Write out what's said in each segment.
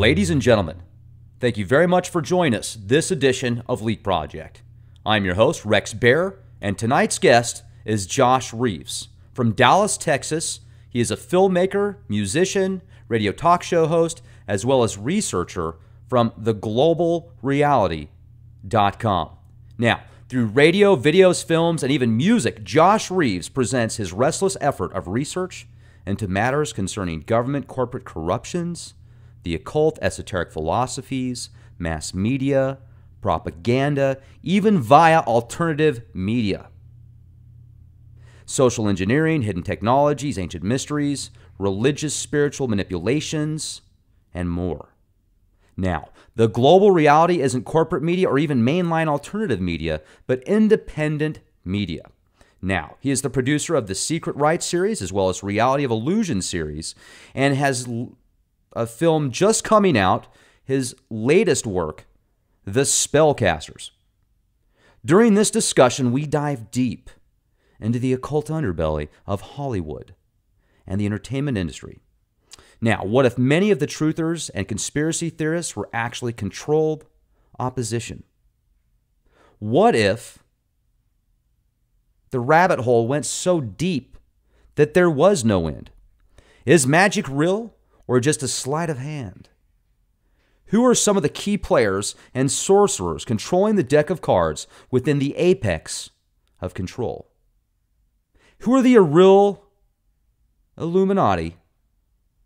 Ladies and gentlemen, thank you very much for joining us this edition of Leak Project. I'm your host, Rex Bear, and tonight's guest is Josh Reeves. From Dallas, Texas, he is a filmmaker, musician, radio talk show host, as well as researcher from theglobalreality.com. Now, through radio, videos, films, and even music, Josh Reeves presents his restless effort of research into matters concerning government corporate corruptions, the occult, esoteric philosophies, mass media, propaganda, even via alternative media. Social engineering, hidden technologies, ancient mysteries, religious, spiritual manipulations, and more. Now, the global reality isn't corporate media or even mainline alternative media, but independent media. Now, he is the producer of the Secret Right series as well as Reality of Illusion series, and has a film just coming out, his latest work, The Spellcasters. During this discussion, we dive deep into the occult underbelly of Hollywood and the entertainment industry. Now, what if many of the truthers and conspiracy theorists were actually controlled opposition? What if the rabbit hole went so deep that there was no end? Is magic real or just a sleight of hand? Who are some of the key players and sorcerers controlling the deck of cards within the apex of control? Who are the real Illuminati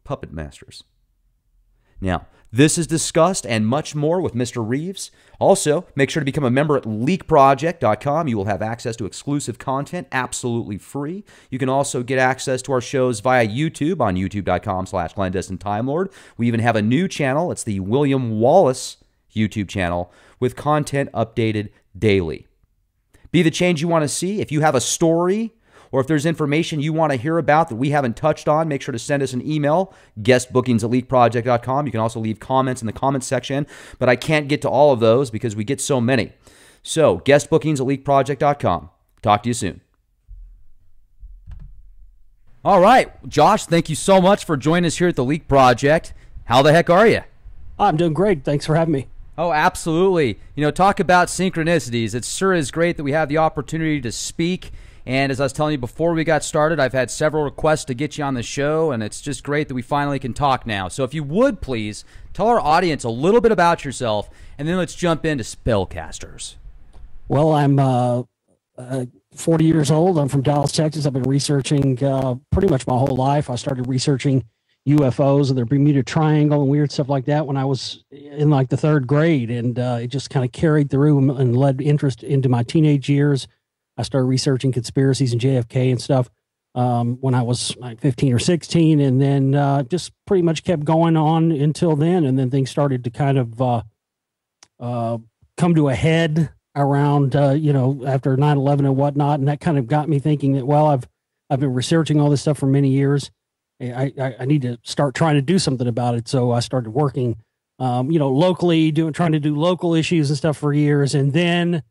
puppet masters? Now, this is discussed and much more with Mr. Reeves. Also, make sure to become a member at leakproject.com. You will have access to exclusive content absolutely free. You can also get access to our shows via YouTube on youtube.com/clandestineTimeLord. We even have a new channel. It's the William Wallace YouTube channel with content updated daily. Be the change you want to see. If you have a story, or if there's information you want to hear about that we haven't touched on, make sure to send us an email, guestbookings@leakproject.com. You can also leave comments in the comments section, but I can't get to all of those because we get so many. So, guestbookings@leakproject.com. Talk to you soon. All right, Josh, thank you so much for joining us here at the Leak Project. How the heck are you? I'm doing great. Thanks for having me. Oh, absolutely. You know, talk about synchronicities. It sure is great that we have the opportunity to speak. And as I was telling you before we got started, I've had several requests to get you on the show, and it's just great that we finally can talk now. So if you would, please, tell our audience a little bit about yourself, and then let's jump into Spellcasters. Well, I'm 40 years old. I'm from Dallas, Texas. I've been researching pretty much my whole life. I started researching UFOs and the Bermuda Triangle and weird stuff like that when I was in like the 3rd grade, and it just kind of carried through and led interest into my teenage years. I started researching conspiracies and JFK and stuff when I was like 15 or 16, and then just pretty much kept going on until then. And then things started to kind of come to a head around, after 9/11 and whatnot. And that kind of got me thinking that, well, I've been researching all this stuff for many years. I need to start trying to do something about it. So I started working, locally, trying to do local issues and stuff for years. And then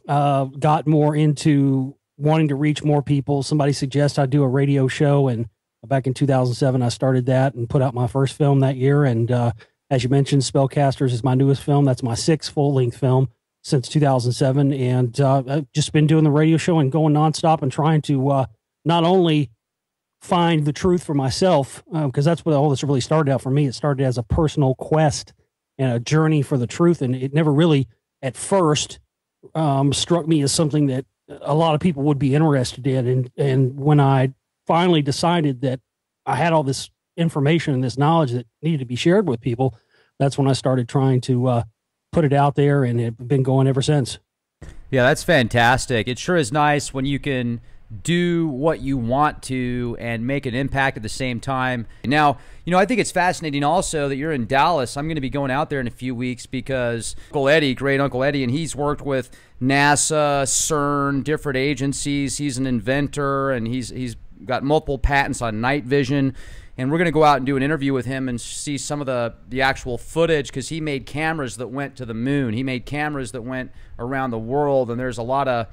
got more into wanting to reach more people. Somebody suggested I do a radio show, and back in 2007, I started that and put out my first film that year. And as you mentioned, Spellcasters is my newest film. That's my 6th full-length film since 2007. And I've just been doing the radio show and going nonstop and trying to not only find the truth for myself, because that's what all this really started out for me. It started as a personal quest and a journey for the truth. And it never really, at first, struck me as something that a lot of people would be interested in. And when I finally decided that I had all this information and this knowledge that needed to be shared with people, that's when I started trying to put it out there, and it's been going ever since. Yeah, that's fantastic. It sure is nice when you can do what you want to and make an impact at the same time. Now, I think it's fascinating also that you're in Dallas. I'm going to be going out there in a few weeks because Uncle Eddie, great Uncle Eddie, and he's worked with NASA, CERN, different agencies. He's an inventor, and he's got multiple patents on night vision. And we're going to go out and do an interview with him and see some of the actual footage, because he made cameras that went to the moon. He made cameras that went around the world, and there's a lot of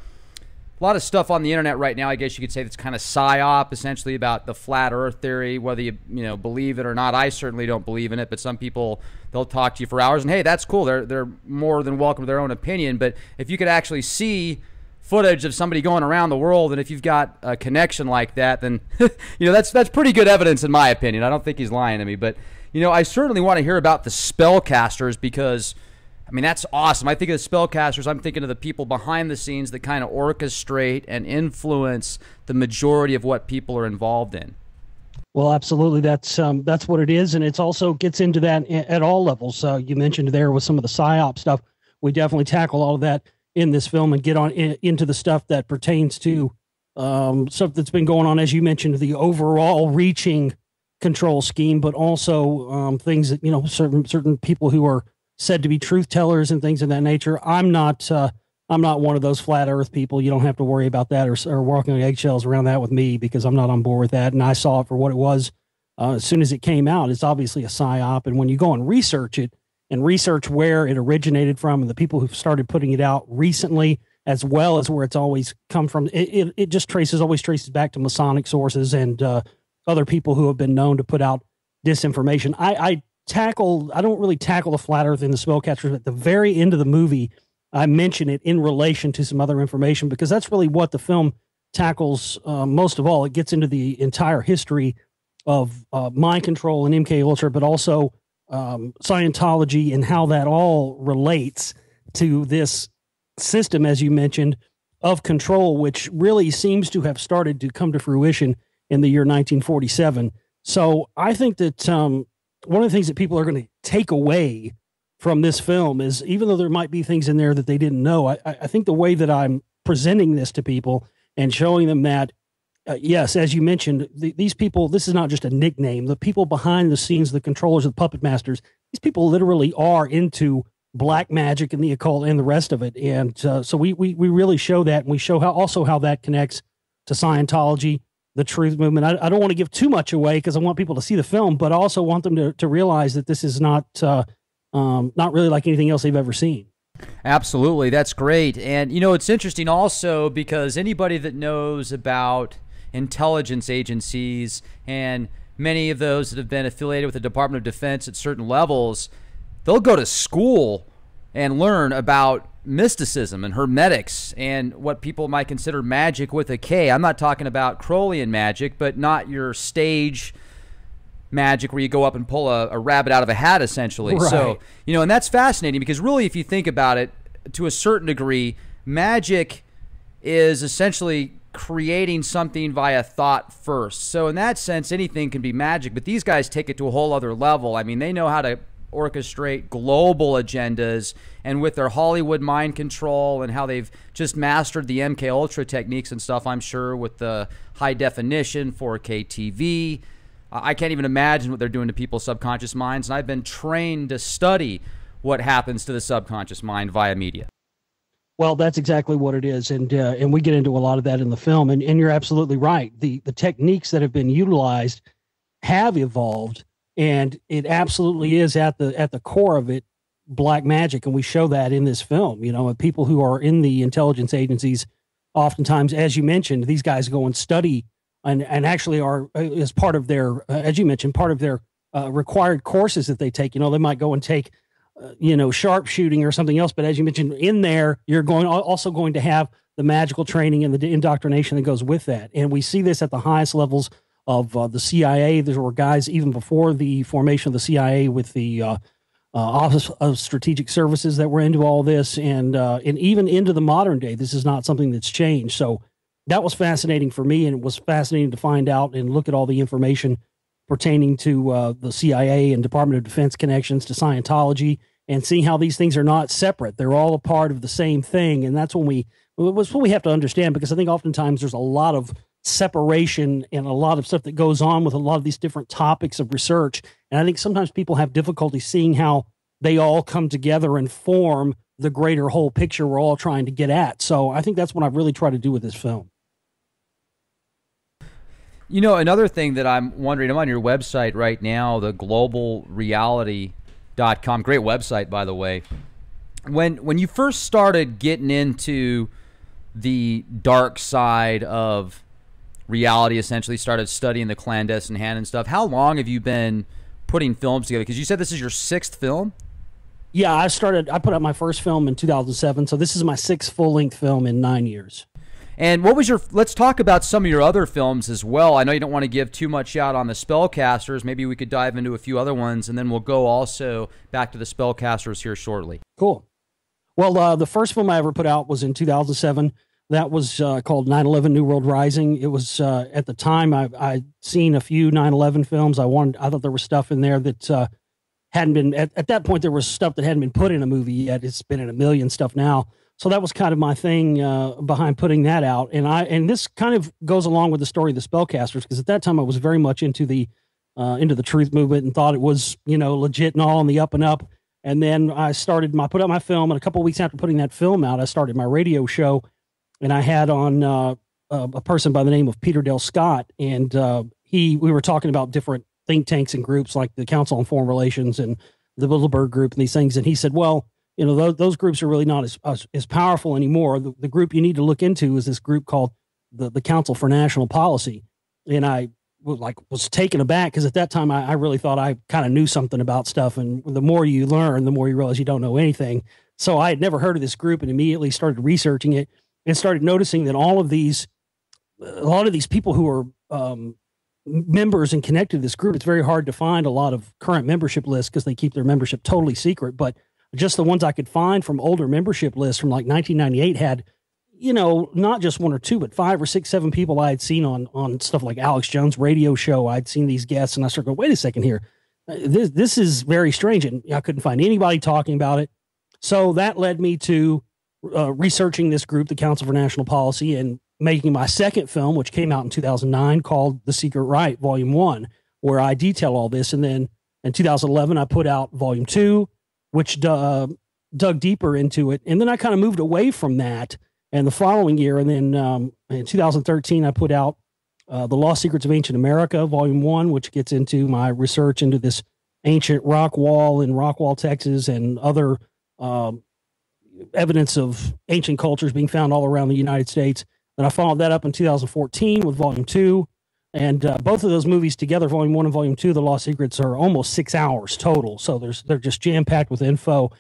lot of stuff on the internet right now, I guess you could say, that's kind of psyop, essentially about the flat earth theory, whether you believe it or not. I certainly don't believe in it, but some people, they'll talk to you for hours, and hey, that's cool. They're more than welcome to their own opinion. But if you could actually see footage of somebody going around the world, and if you've got a connection like that, then that's pretty good evidence in my opinion. I don't think he's lying to me, but I certainly want to hear about the spellcasters, because I mean, that's awesome. I think of the spellcasters, I'm thinking of the people behind the scenes that kind of orchestrate and influence the majority of what people are involved in. Well, absolutely. That's what it is. And it's also gets into that at all levels. You mentioned there with some of the PSYOP stuff. We definitely tackle all of that in this film and get on into the stuff that pertains to stuff that's been going on, as you mentioned, the overall reaching control scheme, but also things that, certain people who are said to be truth tellers and things of that nature. I'm not one of those flat earth people. You don't have to worry about that or walking on eggshells around that with me, because I'm not on board with that. And I saw it for what it was as soon as it came out. It's obviously a psyop. And when you go and research it and research where it originated from and the people who've started putting it out recently, as well as where it's always come from, it just always traces back to Masonic sources and other people who have been known to put out disinformation. I don't really tackle the flat earth in the spellcasters, but at the very end of the movie, I mention it in relation to some other information, because that's really what the film tackles most of all. It gets into the entire history of mind control and MK Ultra, but also Scientology and how that all relates to this system, as you mentioned, of control, which really seems to have started to come to fruition in the year 1947. So I think that one of the things that people are going to take away from this film is, even though there might be things in there that they didn't know, I think the way that I'm presenting this to people and showing them that, yes, as you mentioned, these people, this is not just a nickname. The people behind the scenes, the controllers, the puppet masters, these people literally are into black magic and the occult and the rest of it. And so we really show that, and we show how that connects to Scientology, the truth movement. I don't want to give too much away, because I want people to see the film, but I also want them to realize that this is not really like anything else they've ever seen. Absolutely. That's great. And, it's interesting also, because anybody that knows about intelligence agencies, and many of those that have been affiliated with the Department of Defense at certain levels, they'll go to school and learn about mysticism and hermetics and what people might consider magic with a K. I'm not talking about Crowleyan magic, but not your stage magic where you go up and pull a rabbit out of a hat, essentially. Right. So, and that's fascinating, because really, if you think about it, to a certain degree, magic is essentially creating something via thought first. So in that sense, anything can be magic, but these guys take it to a whole other level. I mean, they know how to orchestrate global agendas, and with their Hollywood mind control and how they've just mastered the MK Ultra techniques and stuff, I'm sure, with the high definition 4K TV, I can't even imagine what they're doing to people's subconscious minds. And I've been trained to study what happens to the subconscious mind via media. Well, that's exactly what it is, and we get into a lot of that in the film. And you're absolutely right. The techniques that have been utilized have evolved, and it absolutely is at the core of it black magic, and we show that in this film. People who are in the intelligence agencies, oftentimes, as you mentioned, these guys go and study and actually are, as part of their, as you mentioned, part of their required courses that they take. They might go and take sharpshooting or something else, but as you mentioned, in there you're also going to have the magical training and the indoctrination that goes with that. And we see this at the highest levels of the CIA. There were guys even before the formation of the CIA with the Office of Strategic Services that were into all this, and even into the modern day. This is not something that's changed. So that was fascinating for me, and it was fascinating to find out and look at all the information pertaining to the CIA and Department of Defense connections to Scientology, and seeing how these things are not separate. They're all a part of the same thing. And that's what we have to understand, because I think oftentimes there's a lot of separation and a lot of stuff that goes on with a lot of these different topics of research. And I think sometimes people have difficulty seeing how they all come together and form the greater whole picture we're all trying to get at. So I think that's what I've really tried to do with this film. Another thing that I'm wondering, I'm on your website right now, the globalreality.com. Great website, by the way. When you first started getting into the dark side of reality, essentially started studying the clandestine hand and stuff. How long have you been putting films together? Because you said this is your 6th film. Yeah, I put out my first film in 2007, so this is my 6th full-length film in 9 years. And what was let's talk about some of your other films as well. I know you don't want to give too much out on the Spellcasters. Maybe we could dive into a few other ones, and then we'll go also back to the Spellcasters here shortly. Cool. Well, the first film I ever put out was in 2007. That was called 9/11 New World Rising. It was, at the time, I'd seen a few 9/11 films. I thought there was stuff in there that hadn't been, at that point, there was stuff that hadn't been put in a movie yet. It's been in a million stuff now. So that was kind of my thing behind putting that out. And this kind of goes along with the story of the Spellcasters, because at that time I was very much into the truth movement and thought it was, legit and all on the up and up. And then I put out my film, and a couple of weeks after putting that film out, I started my radio show, and I had on a person by the name of Peter Dale Scott, and we were talking about different think tanks and groups like the Council on Foreign Relations and the Bilderberg Group and these things. And he said, well, those groups are really not as powerful anymore. The group you need to look into is this group called the Council for National Policy. And I was taken aback, because at that time I really thought I kind of knew something about stuff. And the more you learn, the more you realize you don't know anything. So I had never heard of this group, and immediately started researching it and started noticing that a lot of these people who are members and connected to this group, it's very hard to find a lot of current membership lists because they keep their membership totally secret. But just the ones I could find from older membership lists from like 1998 had, not just 1 or 2, but 5 or 6, 7 people I had seen on stuff like Alex Jones' radio show. I'd seen these guests, and I started going, wait a second here. This is very strange. And I couldn't find anybody talking about it. So that led me to researching this group, the Council for National Policy, and making my second film, which came out in 2009, called The Secret Right, Volume 1, where I detail all this. And then in 2011, I put out Volume 2, which dug deeper into it. And then I kind of moved away from that. And the following year, and then in 2013, I put out The Lost Secrets of Ancient America, Volume 1, which gets into my research into this ancient rock wall in Rockwall, Texas, and other evidence of ancient cultures being found all around the United States. Then I followed that up in 2014 with Volume 2. And both of those movies together, Volume 1 and Volume 2, The Lost Secrets, are almost 6 hours total. So they're just jam-packed with info.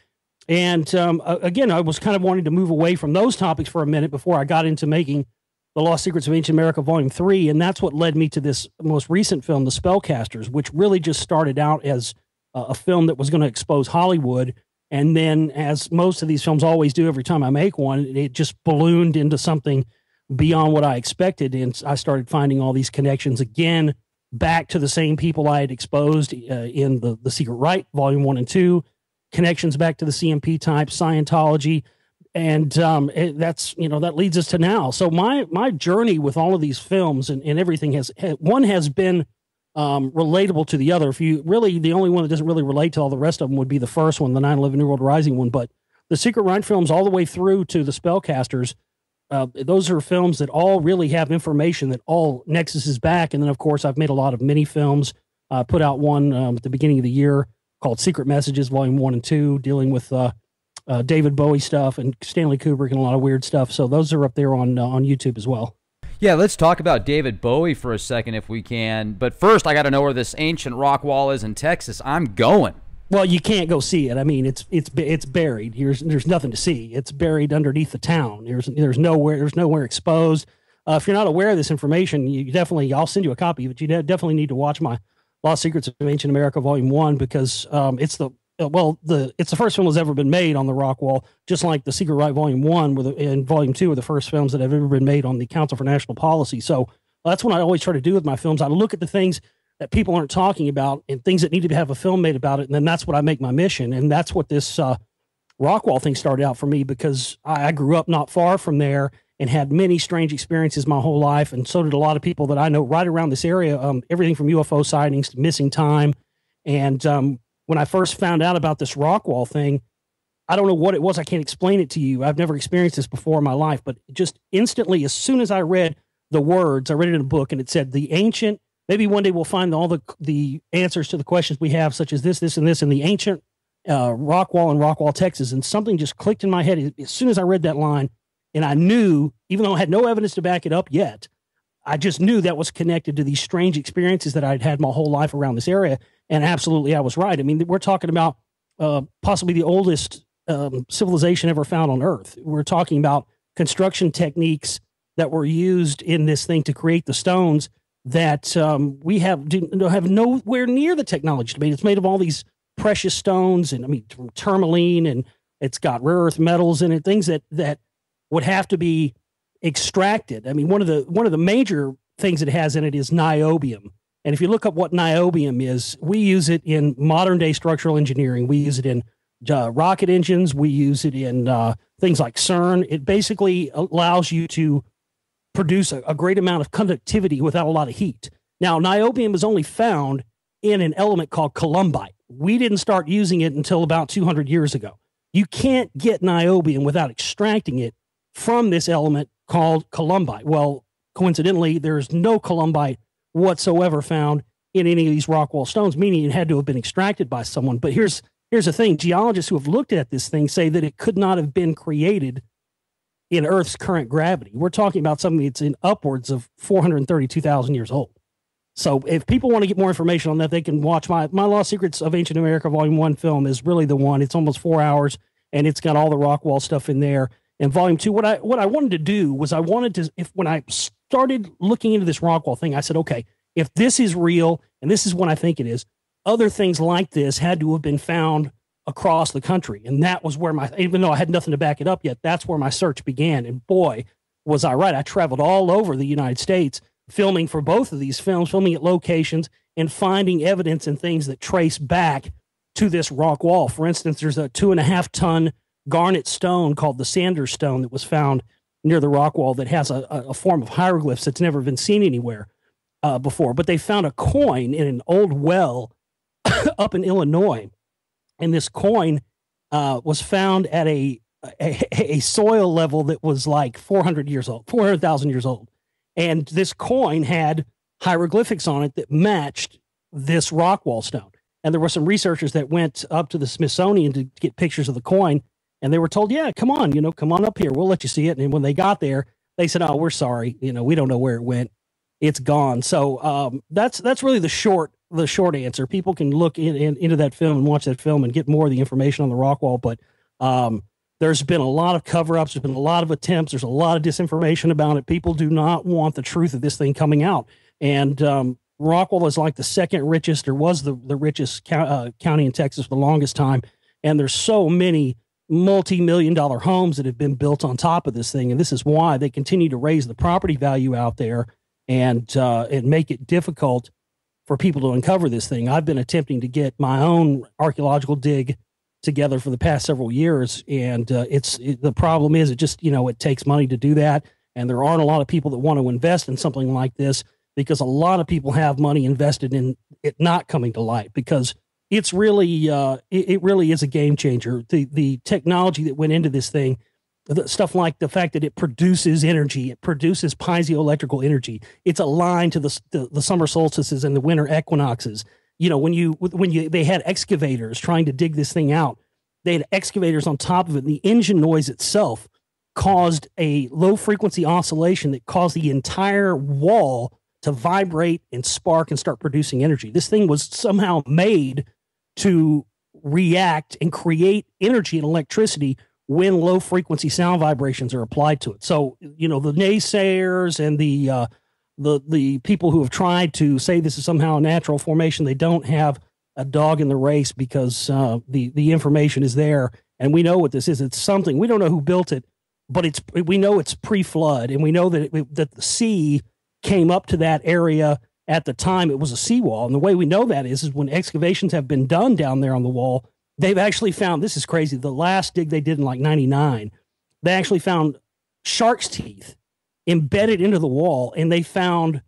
And again, I was kind of wanting to move away from those topics for a minute before I got into making The Lost Secrets of Ancient America, Volume 3. And that's what led me to this most recent film, The Spellcasters, which really just started out as a film that was going to expose Hollywood. And then, as most of these films always do every time I make one, it just ballooned into something beyond what I expected. And I started finding all these connections again back to the same people I had exposed in the Secret Right, Volume 1 and 2, connections back to the CMP type, Scientology. And that leads us to now. So my journey with all of these films and everything has been relatable to the other. The only one that doesn't really relate to all the rest of them would be the first one, the 9/11 New World Rising one. But the Secret Right films all the way through to the Spellcasters, those are films that all really have information that all nexuses back. And then, of course, I've made a lot of mini films. Put out one at the beginning of the year called Secret Messages, Volume 1 and 2, dealing with David Bowie stuff and Stanley Kubrick and a lot of weird stuff. So those are up there on YouTube as well. Yeah, let's talk about David Bowie for a second if we can. But first, I got to know where this ancient rock wall is in Texas. I'm going. Well, you can't go see it. I mean, it's buried. There's nothing to see. It's buried underneath the town. There's nowhere exposed. If you're not aware of this information, I'll send you a copy, but you definitely need to watch my Lost Secrets of Ancient America Volume 1, because it's the first film that's ever been made on the rock wall, just like The Secret Right Volume 1 and Volume 2 are the first films that have ever been made on the Council for National Policy. So that's what I always try to do with my films. I look at the things that people aren't talking about and things that need to have a film made about it, and then that's what I make my mission. And that's what this Rockwall thing started out for me, because I grew up not far from there and had many strange experiences my whole life, and so did a lot of people that I know right around this area, everything from UFO sightings to missing time. And when I first found out about this Rockwall thing, I don't know what it was. I can't explain it to you. I've never experienced this before in my life, but just instantly, as soon as I read the words, I read it in a book, and it said, the ancient, maybe one day we'll find all the answers to the questions we have, such as this, and this, and the ancient Rockwall in Rockwall, Texas. And something just clicked in my head as soon as I read that line. And I knew, even though I had no evidence to back it up yet, I just knew that was connected to these strange experiences that I'd had my whole life around this area. And absolutely, I was right. I mean, we're talking about possibly the oldest civilization ever found on Earth. We're talking about construction techniques that were used in this thing to create the stones that we have nowhere near the technology to make. It's made of all these precious stones, and I mean tourmaline, and it's got rare earth metals in it, things that would have to be extracted. I mean, one of the major things it has in it is niobium. And if you look up what niobium is, we use it in modern day structural engineering. We use it in rocket engines. We use it in things like CERN. It basically allows you to produce a great amount of conductivity without a lot of heat. Now, niobium is only found in an element called columbite. We didn't start using it until about 200 years ago. You can't get niobium without extracting it from this element called columbite. Well, coincidentally, there's no columbite whatsoever found in any of these rock wall stones, meaning it had to have been extracted by someone. But here's the thing. Geologists who have looked at this thing say that it could not have been created in Earth's current gravity. We're talking about something that's in upwards of 432,000 years old. So if people want to get more information on that, they can watch my Lost Secrets of Ancient America Volume 1 film is really the one. It's almost 4 hours, and it's got all the rock wall stuff in there. And Volume 2, what I wanted to do was when I started looking into this rock wall thing, I said, okay, if this is real, and this is what I think it is, other things like this had to have been found across the country. And that was where even though I had nothing to back it up yet, that's where my search began. And boy, was I right. I traveled all over the United States filming for both of these films, filming at locations and finding evidence and things that trace back to this rock wall. For instance, there's a 2.5-ton garnet stone called the Sanders Stone that was found near the rock wall that has a form of hieroglyphs that's never been seen anywhere before. But they found a coin in an old well up in Illinois. And this coin was found at a soil level that was like 400,000 years old. And this coin had hieroglyphics on it that matched this rock wall stone. And there were some researchers that went up to the Smithsonian to get pictures of the coin. And they were told, yeah, come on up here. We'll let you see it. And when they got there, they said, oh, we're sorry. We don't know where it went. It's gone. So that's really the short answer. People can look into that film and watch that film and get more of the information on the rock wall. But there's been a lot of cover-ups. There's been a lot of attempts. There's a lot of disinformation about it. People do not want the truth of this thing coming out. And Rockwall is like the second richest, or was the richest county in Texas for the longest time. And there's so many multi-million-dollar homes that have been built on top of this thing. And this is why they continue to raise the property value out there and make it difficult for people to uncover this thing. I've been attempting to get my own archaeological dig together for the past several years. And the problem is it takes money to do that. And there aren't a lot of people that want to invest in something like this, because a lot of people have money invested in it not coming to light, because it's really, it really is a game changer. The technology that went into this thing, stuff like the fact that it produces energy, it produces piezoelectrical energy. It's aligned to the summer solstices and the winter equinoxes. When they had excavators trying to dig this thing out, they had excavators on top of it. And the engine noise itself caused a low frequency oscillation that caused the entire wall to vibrate and spark and start producing energy. This thing was somehow made to react and create energy and electricity when low frequency sound vibrations are applied to it. So, the naysayers and the people who have tried to say this is somehow a natural formation, they don't have a dog in the race, because the information is there, and we know what this is. It's something, we don't know who built it, but we know it's pre-flood, and we know that that the sea came up to that area at the time it was a seawall. And the way we know that is when excavations have been done down there on the wall, they've actually found, this is crazy, the last dig they did in like 99, they actually found shark's teeth embedded into the wall, and they found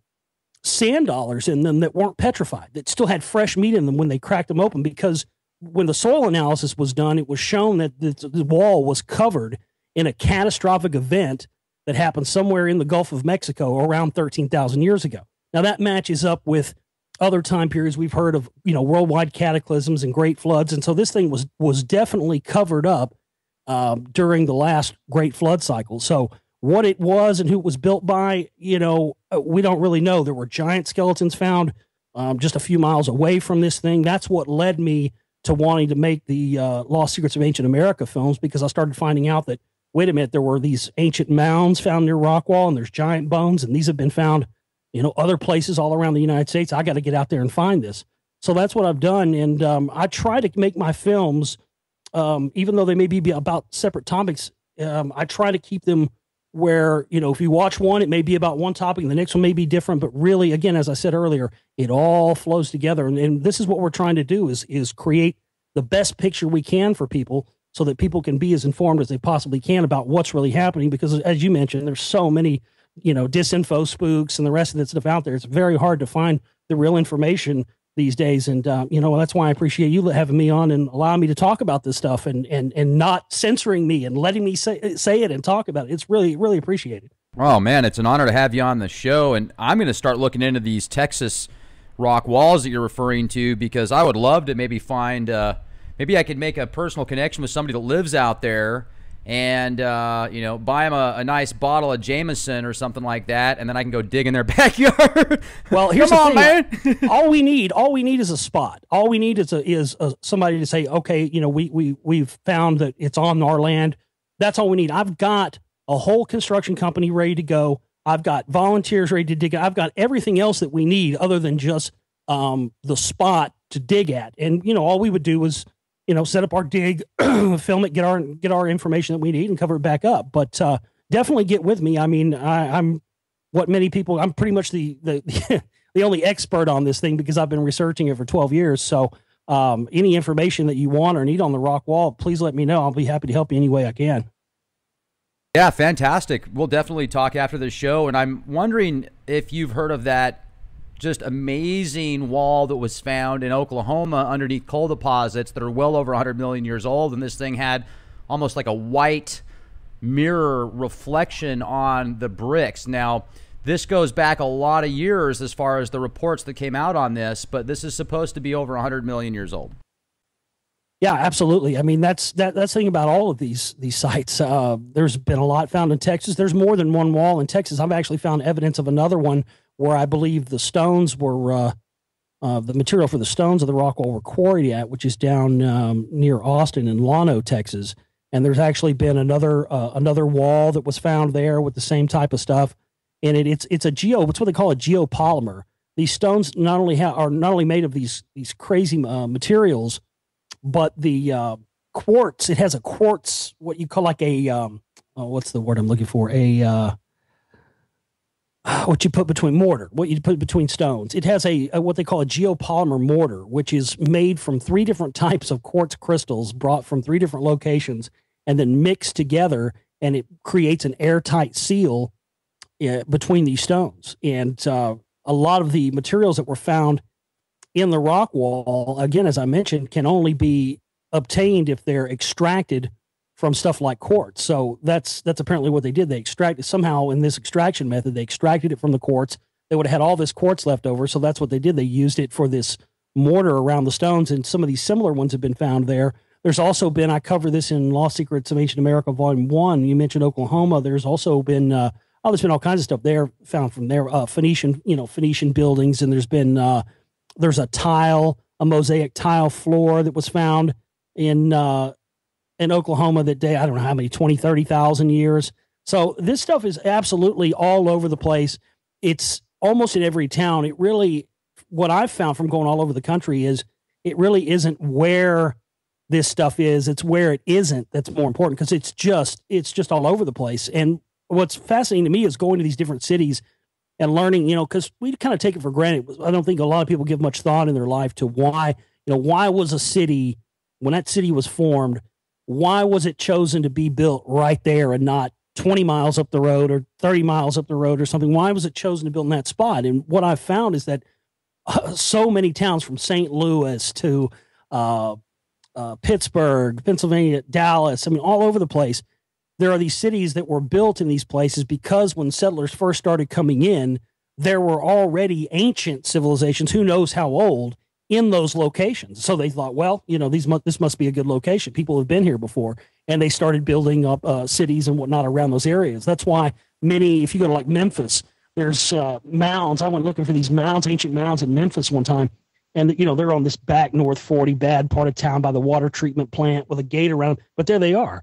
sand dollars in them that weren't petrified, that still had fresh meat in them when they cracked them open, because when the soil analysis was done, it was shown that the wall was covered in a catastrophic event that happened somewhere in the Gulf of Mexico around 13,000 years ago. Now that matches up with other time periods we've heard of, worldwide cataclysms and great floods. And so this thing was definitely covered up during the last great flood cycle. So what it was and who it was built by, we don't really know. There were giant skeletons found just a few miles away from this thing. That's what led me to wanting to make the Lost Secrets of Ancient America films, because I started finding out that, wait a minute, there were these ancient mounds found near Rockwall, and there's giant bones, and these have been found, other places all around the United States. I got to get out there and find this. So that's what I've done. And I try to make my films, even though they may be about separate topics, I try to keep them where, if you watch one, it may be about one topic and the next one may be different, but really, again, as I said earlier, it all flows together. And this is what we're trying to do is create the best picture we can for people so that people can be as informed as they possibly can about what's really happening. Because as you mentioned, there's so many, disinfo spooks and the rest of that stuff out there. It's very hard to find the real information these days. And, that's why I appreciate you having me on and allowing me to talk about this stuff and not censoring me and letting me say it and talk about it. It's really, really appreciated. Oh man, it's an honor to have you on the show. And I'm going to start looking into these Texas rock walls that you're referring to, because I would love to maybe find, maybe I could make a personal connection with somebody that lives out there and, buy them a nice bottle of Jameson or something like that, and then I can go dig in their backyard. Well, here's the thing, man. all we need is a spot. All we need is somebody to say, okay, we've found that it's on our land. That's all we need. I've got a whole construction company ready to go. I've got volunteers ready to dig. I've got everything else that we need other than just the spot to dig at. And, all we would do was, set up our dig, film it, get our information that we need and cover it back up. But definitely get with me. I mean, I'm what many people, I'm pretty much the the only expert on this thing because I've been researching it for 12 years. So any information that you want or need on the rock wall, please let me know. I'll be happy to help you any way I can. Yeah, fantastic. We'll definitely talk after the show. And I'm wondering if you've heard of that just amazing wall that was found in Oklahoma underneath coal deposits that are well over 100 million years old. And this thing had almost like a white mirror reflection on the bricks. Now, this goes back a lot of years as far as the reports that came out on this, but this is supposed to be over 100 million years old. Yeah, absolutely. I mean, that's the thing about all of these sites. There's been a lot found in Texas. There's more than one wall in Texas. I've actually found evidence of another one where I believe the stones were, the material for the stones of the rock wall were quarried at, which is down near Austin in Llano, Texas. And there's actually been another wall that was found there with the same type of stuff. And it's what they call a geopolymer. These stones are not only made of these crazy materials, but the quartz, it has a quartz, what you call like a, what's the word I'm looking for? What you put between mortar, what you put between stones. It has a what they call a geopolymer mortar, which is made from 3 different types of quartz crystals brought from 3 different locations and then mixed together, and it creates an airtight seal between these stones. And a lot of the materials that were found in the rock wall, again, as I mentioned, can only be obtained if they're extracted from stuff like quartz. So that's apparently what they did. They extracted somehow in this extraction method, they extracted it from the quartz. They would have had all this quartz left over. So that's what they did. They used it for this mortar around the stones. And some of these similar ones have been found there. There's also been, I cover this in Lost Secrets of Ancient America, Volume 1. You mentioned Oklahoma. There's also been, there's been all kinds of stuff there found from there. Phoenician buildings. And there's been, there's a mosaic tile floor that was found in Oklahoma that day, I don't know how many, 20, 30,000 years. So this stuff is absolutely all over the place. It's almost in every town. It really, what I've found from going all over the country is it really isn't where this stuff is. It's where it isn't that's more important, because it's just all over the place. And what's fascinating to me is going to these different cities and learning, because we kind of take it for granted. I don't think a lot of people give much thought in their life to why was a city, when that city was formed, why was it chosen to be built right there and not 20 miles up the road or 30 miles up the road or something? Why was it chosen to build in that spot? And what I've found is that so many towns, from St. Louis to Pittsburgh, Pennsylvania, Dallas, all over the place, there are these cities that were built in these places because when settlers first started coming in, there were already ancient civilizations, who knows how old, in those locations. So they thought, well, this must be a good location. People have been here before, and they started building up cities and whatnot around those areas. That's why many, if you go to like Memphis, there's mounds. I went looking for these mounds, ancient mounds in Memphis one time, and they're on this back North 40 bad part of town by the water treatment plant with a gate around. But there they are.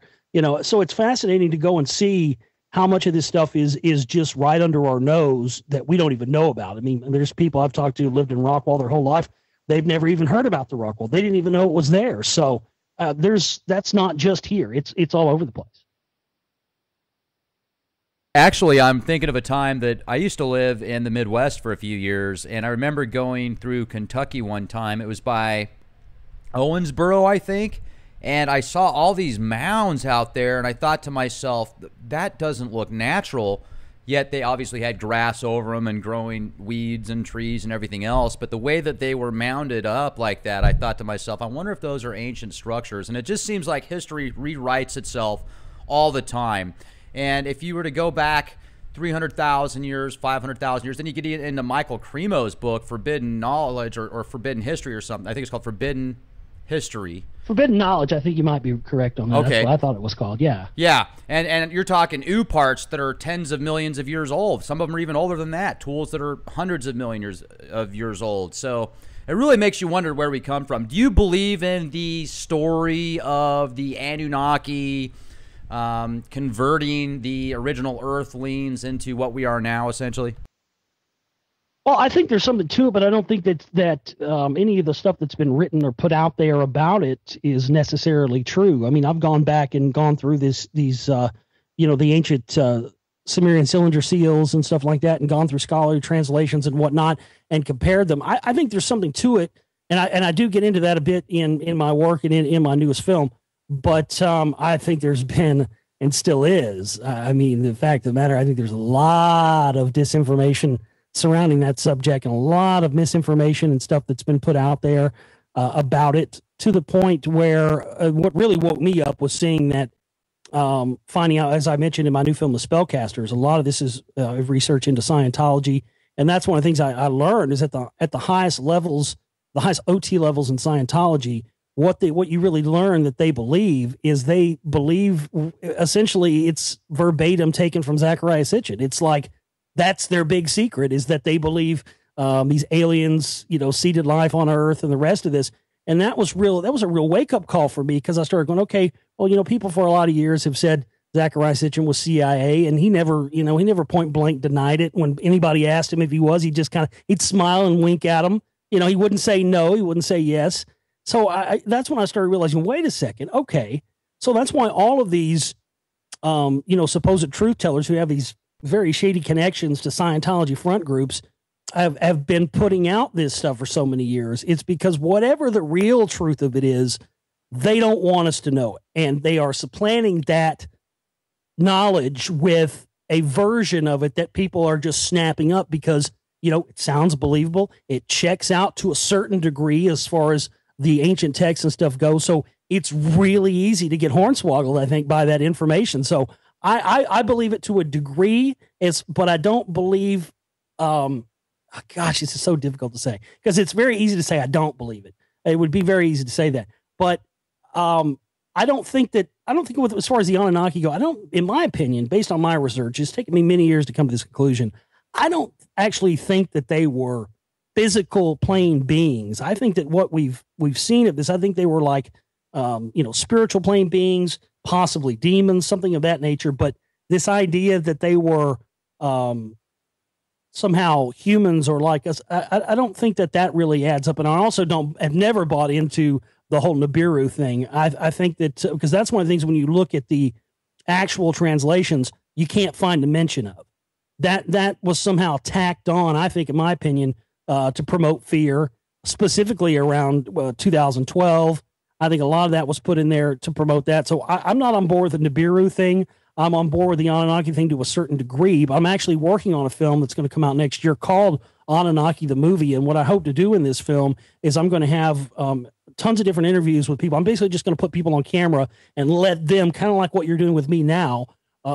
So it's fascinating to go and see how much of this stuff is just right under our nose that we don't even know about. I mean, there's people I've talked to who lived in Rockwall their whole life. They've never even heard about the Rockwall. They didn't even know it was there. So that's not just here. It's all over the place. Actually, I'm thinking of a time that I used to live in the Midwest for a few years, and I remember going through Kentucky one time. It was by Owensboro, I think, and I saw all these mounds out there, and I thought to myself, that doesn't look natural, yet they obviously had grass over them and growing weeds and trees and everything else. But the way that they were mounded up like that, I thought to myself, I wonder if those are ancient structures. And it just seems like history rewrites itself all the time. And if you were to go back 300,000 years, 500,000 years, then you get into Michael Cremo's book, Forbidden Knowledge or Forbidden History or something. I think it's called Forbidden History. Forbidden Knowledge, I think you might be correct on that. Okay. That's what I thought it was called, yeah. Yeah, and you're talking ooh parts that are tens of millions of years old. Some of them are even older than that, tools that are hundreds of millions of years old. So it really makes you wonder where we come from. Do you believe in the story of the Anunnaki converting the original Earthlings into what we are now, essentially? Well, I think there's something to it, but I don't think that any of the stuff that's been written or put out there about it is necessarily true. I mean, I've gone back and gone through these the ancient Sumerian cylinder seals and stuff like that, and gone through scholarly translations and whatnot, and compared them. I think there's something to it, and I do get into that a bit in my work and in my newest film. But I think there's been and still is. I mean, the fact of the matter, I think there's a lot of disinformation surrounding that subject and a lot of misinformation and stuff that's been put out there about it, to the point where what really woke me up was seeing that, finding out, as I mentioned in my new film, The Spellcasters, a lot of this is research into Scientology. And that's one of the things I learned is at the highest levels, the highest OT levels in Scientology, what you really learn that they believe is they believe essentially it's verbatim taken from Zecharia Sitchin. It's like, that's their big secret, is that they believe these aliens, seeded life on Earth and the rest of this. And that was a real wake up call for me, because I started going, okay, well, people for a lot of years have said Zecharia Sitchin was CIA, and he never point blank denied it. When anybody asked him if he was, he'd smile and wink at them. He wouldn't say no, he wouldn't say yes. So that's when I started realizing, wait a second, okay. So that's why all of these, supposed truth tellers who have these very shady connections to Scientology front groups have been putting out this stuff for so many years. It's because whatever the real truth of it is, they don't want us to know it. And they are supplanting that knowledge with a version of it that people are just snapping up because, it sounds believable. It checks out to a certain degree as far as the ancient texts and stuff go. So it's really easy to get hornswoggled, I think, by that information. So I believe it to a degree, but I don't believe, gosh, this is so difficult to say, because it's very easy to say I don't believe it. It would be very easy to say that. But I don't think as far as the Anunnaki go, in my opinion, based on my research, it's taken me many years to come to this conclusion. I don't actually think that they were physical plane beings. I think that what we've seen of this, I think they were like, spiritual plane beings, possibly demons, something of that nature. But this idea that they were somehow humans or like us, I don't think that really adds up. And I also have never bought into the whole Nibiru thing. I think that, because that's one of the things when you look at the actual translations, you can't find a mention of. That was somehow tacked on, I think, in my opinion, to promote fear, specifically around 2012. I think a lot of that was put in there to promote that. So I'm not on board with the Nibiru thing. I'm on board with the Anunnaki thing to a certain degree, but I'm actually working on a film that's going to come out next year called Anunnaki the Movie. And what I hope to do in this film is I'm going to have tons of different interviews with people. I'm basically just going to put people on camera and let them, kind of like what you're doing with me now,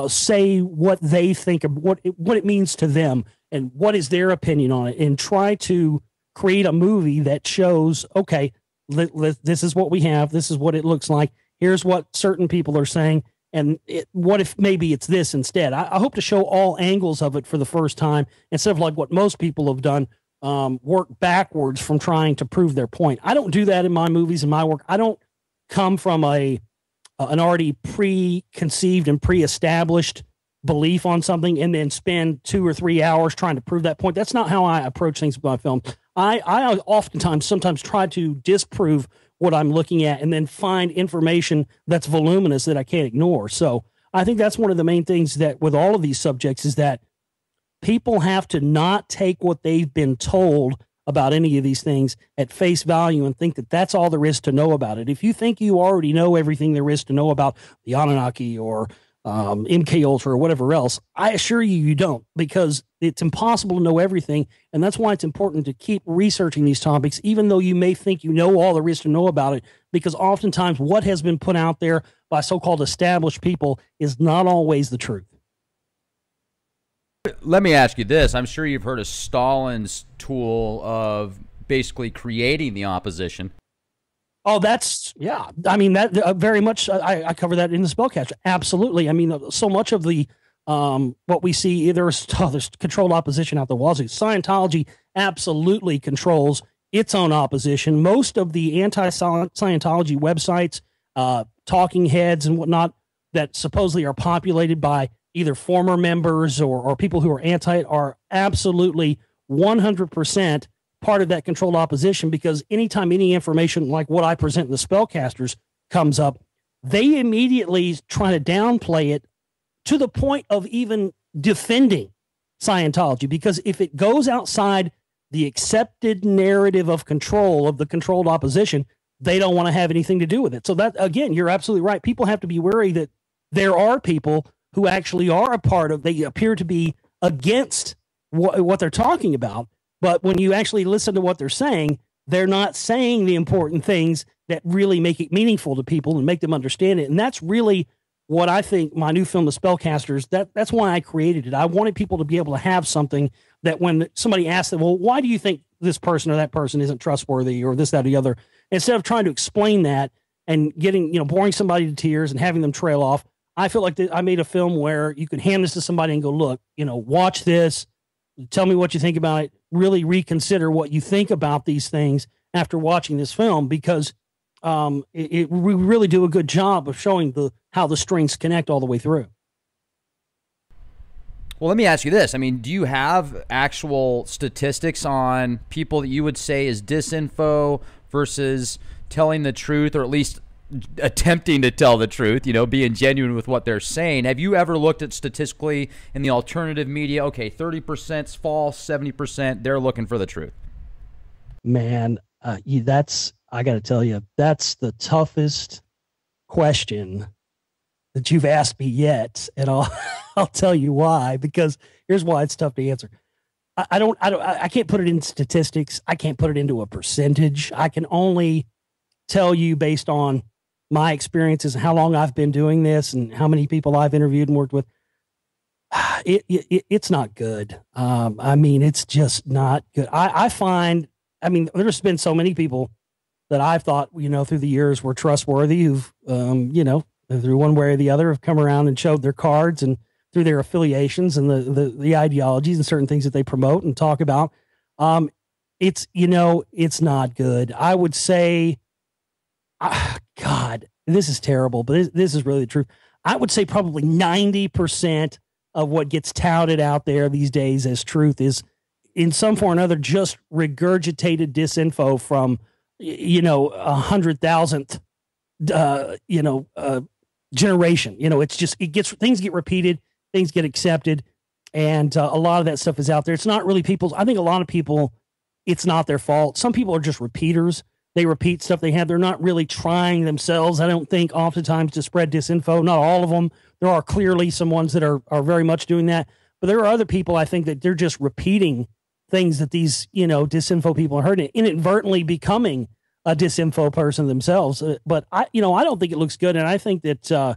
say what they think of what it means to them and what is their opinion on it, and try to create a movie that shows, okay, this is what we have. This is what it looks like. Here's what certain people are saying. And what if maybe it's this instead? I hope to show all angles of it for the first time instead of like what most people have done, work backwards from trying to prove their point. I don't do that in my movies and my work. I don't come from an already preconceived and pre-established belief on something and then spend 2 or 3 hours trying to prove that point. That's not how I approach things with my film. I oftentimes sometimes try to disprove what I'm looking at and then find information that's voluminous that I can't ignore. So I think that's one of the main things that with all of these subjects is that people have to not take what they've been told about any of these things at face value and think that that's all there is to know about it. If you think you already know everything there is to know about the Anunnaki or MK Ultra or whatever else, I assure you, you don't, because it's impossible to know everything. And that's why it's important to keep researching these topics, even though you may think you know all there is to know about it, because oftentimes what has been put out there by so-called established people is not always the truth. Let me ask you this. I'm sure you've heard of Stalin's tool of basically creating the opposition. Oh, that's, yeah. I mean, that very much, I cover that in the spellcaster. Absolutely. I mean, so much of the, what we see, there's controlled opposition out the wazoo. Scientology absolutely controls its own opposition. Most of the anti-Scientology websites, talking heads and whatnot that supposedly are populated by either former members or people who are anti it are absolutely 100% part of that controlled opposition, because anytime any information like what I present in the spellcasters comes up, they immediately try to downplay it to the point of even defending Scientology, because if it goes outside the accepted narrative of control of the controlled opposition, they don't want to have anything to do with it. So that, again, you're absolutely right. People have to be wary that there are people who actually are a part of, they appear to be against what they're talking about. But when you actually listen to what they're saying, they're not saying the important things that really make it meaningful to people and make them understand it. And that's really what I think my new film, The Spellcasters, that's why I created it. I wanted people to be able to have something that when somebody asks them, well, why do you think this person or that person isn't trustworthy or this, that, or the other, instead of trying to explain that and getting, boring somebody to tears and having them trail off, I feel like I made a film where you could hand this to somebody and go, look, watch this, tell me what you think about it, really reconsider what you think about these things after watching this film, because we really do a good job of showing how the strings connect all the way through. Well, let me ask you this. I mean, do you have actual statistics on people that you would say is disinfo versus telling the truth, or at least attempting to tell the truth, being genuine with what they're saying? Have you ever looked at statistically in the alternative media, okay, 30%'s false, 70%, they're looking for the truth? Man, I got to tell you, that's the toughest question that you've asked me yet. And I'll tell you why, because here's why it's tough to answer. I can't put it in statistics. I can't put it into a percentage. I can only tell you based on my experiences and how long I've been doing this and how many people I've interviewed and worked with. It's not good. I mean, it's just not good. I find, there's been so many people that I've thought, through the years were trustworthy, who've, through one way or the other have come around and showed their cards and through their affiliations and the ideologies and certain things that they promote and talk about. It's not good. I would say, God, this is terrible, but this is really the truth. I would say probably 90% of what gets touted out there these days as truth is in some form or another just regurgitated disinfo from, 100,000th, generation. It's just, things get repeated, things get accepted. And a lot of that stuff is out there. It's not really I think a lot of people, it's not their fault. Some people are just repeaters. They repeat stuff they have. They're not really trying themselves, I don't think, oftentimes to spread disinfo. Not all of them. There are clearly some ones that are very much doing that. But there are other people, I think, that they're just repeating things that these, disinfo people are heard, inadvertently becoming a disinfo person themselves. But I don't think it looks good. And I think that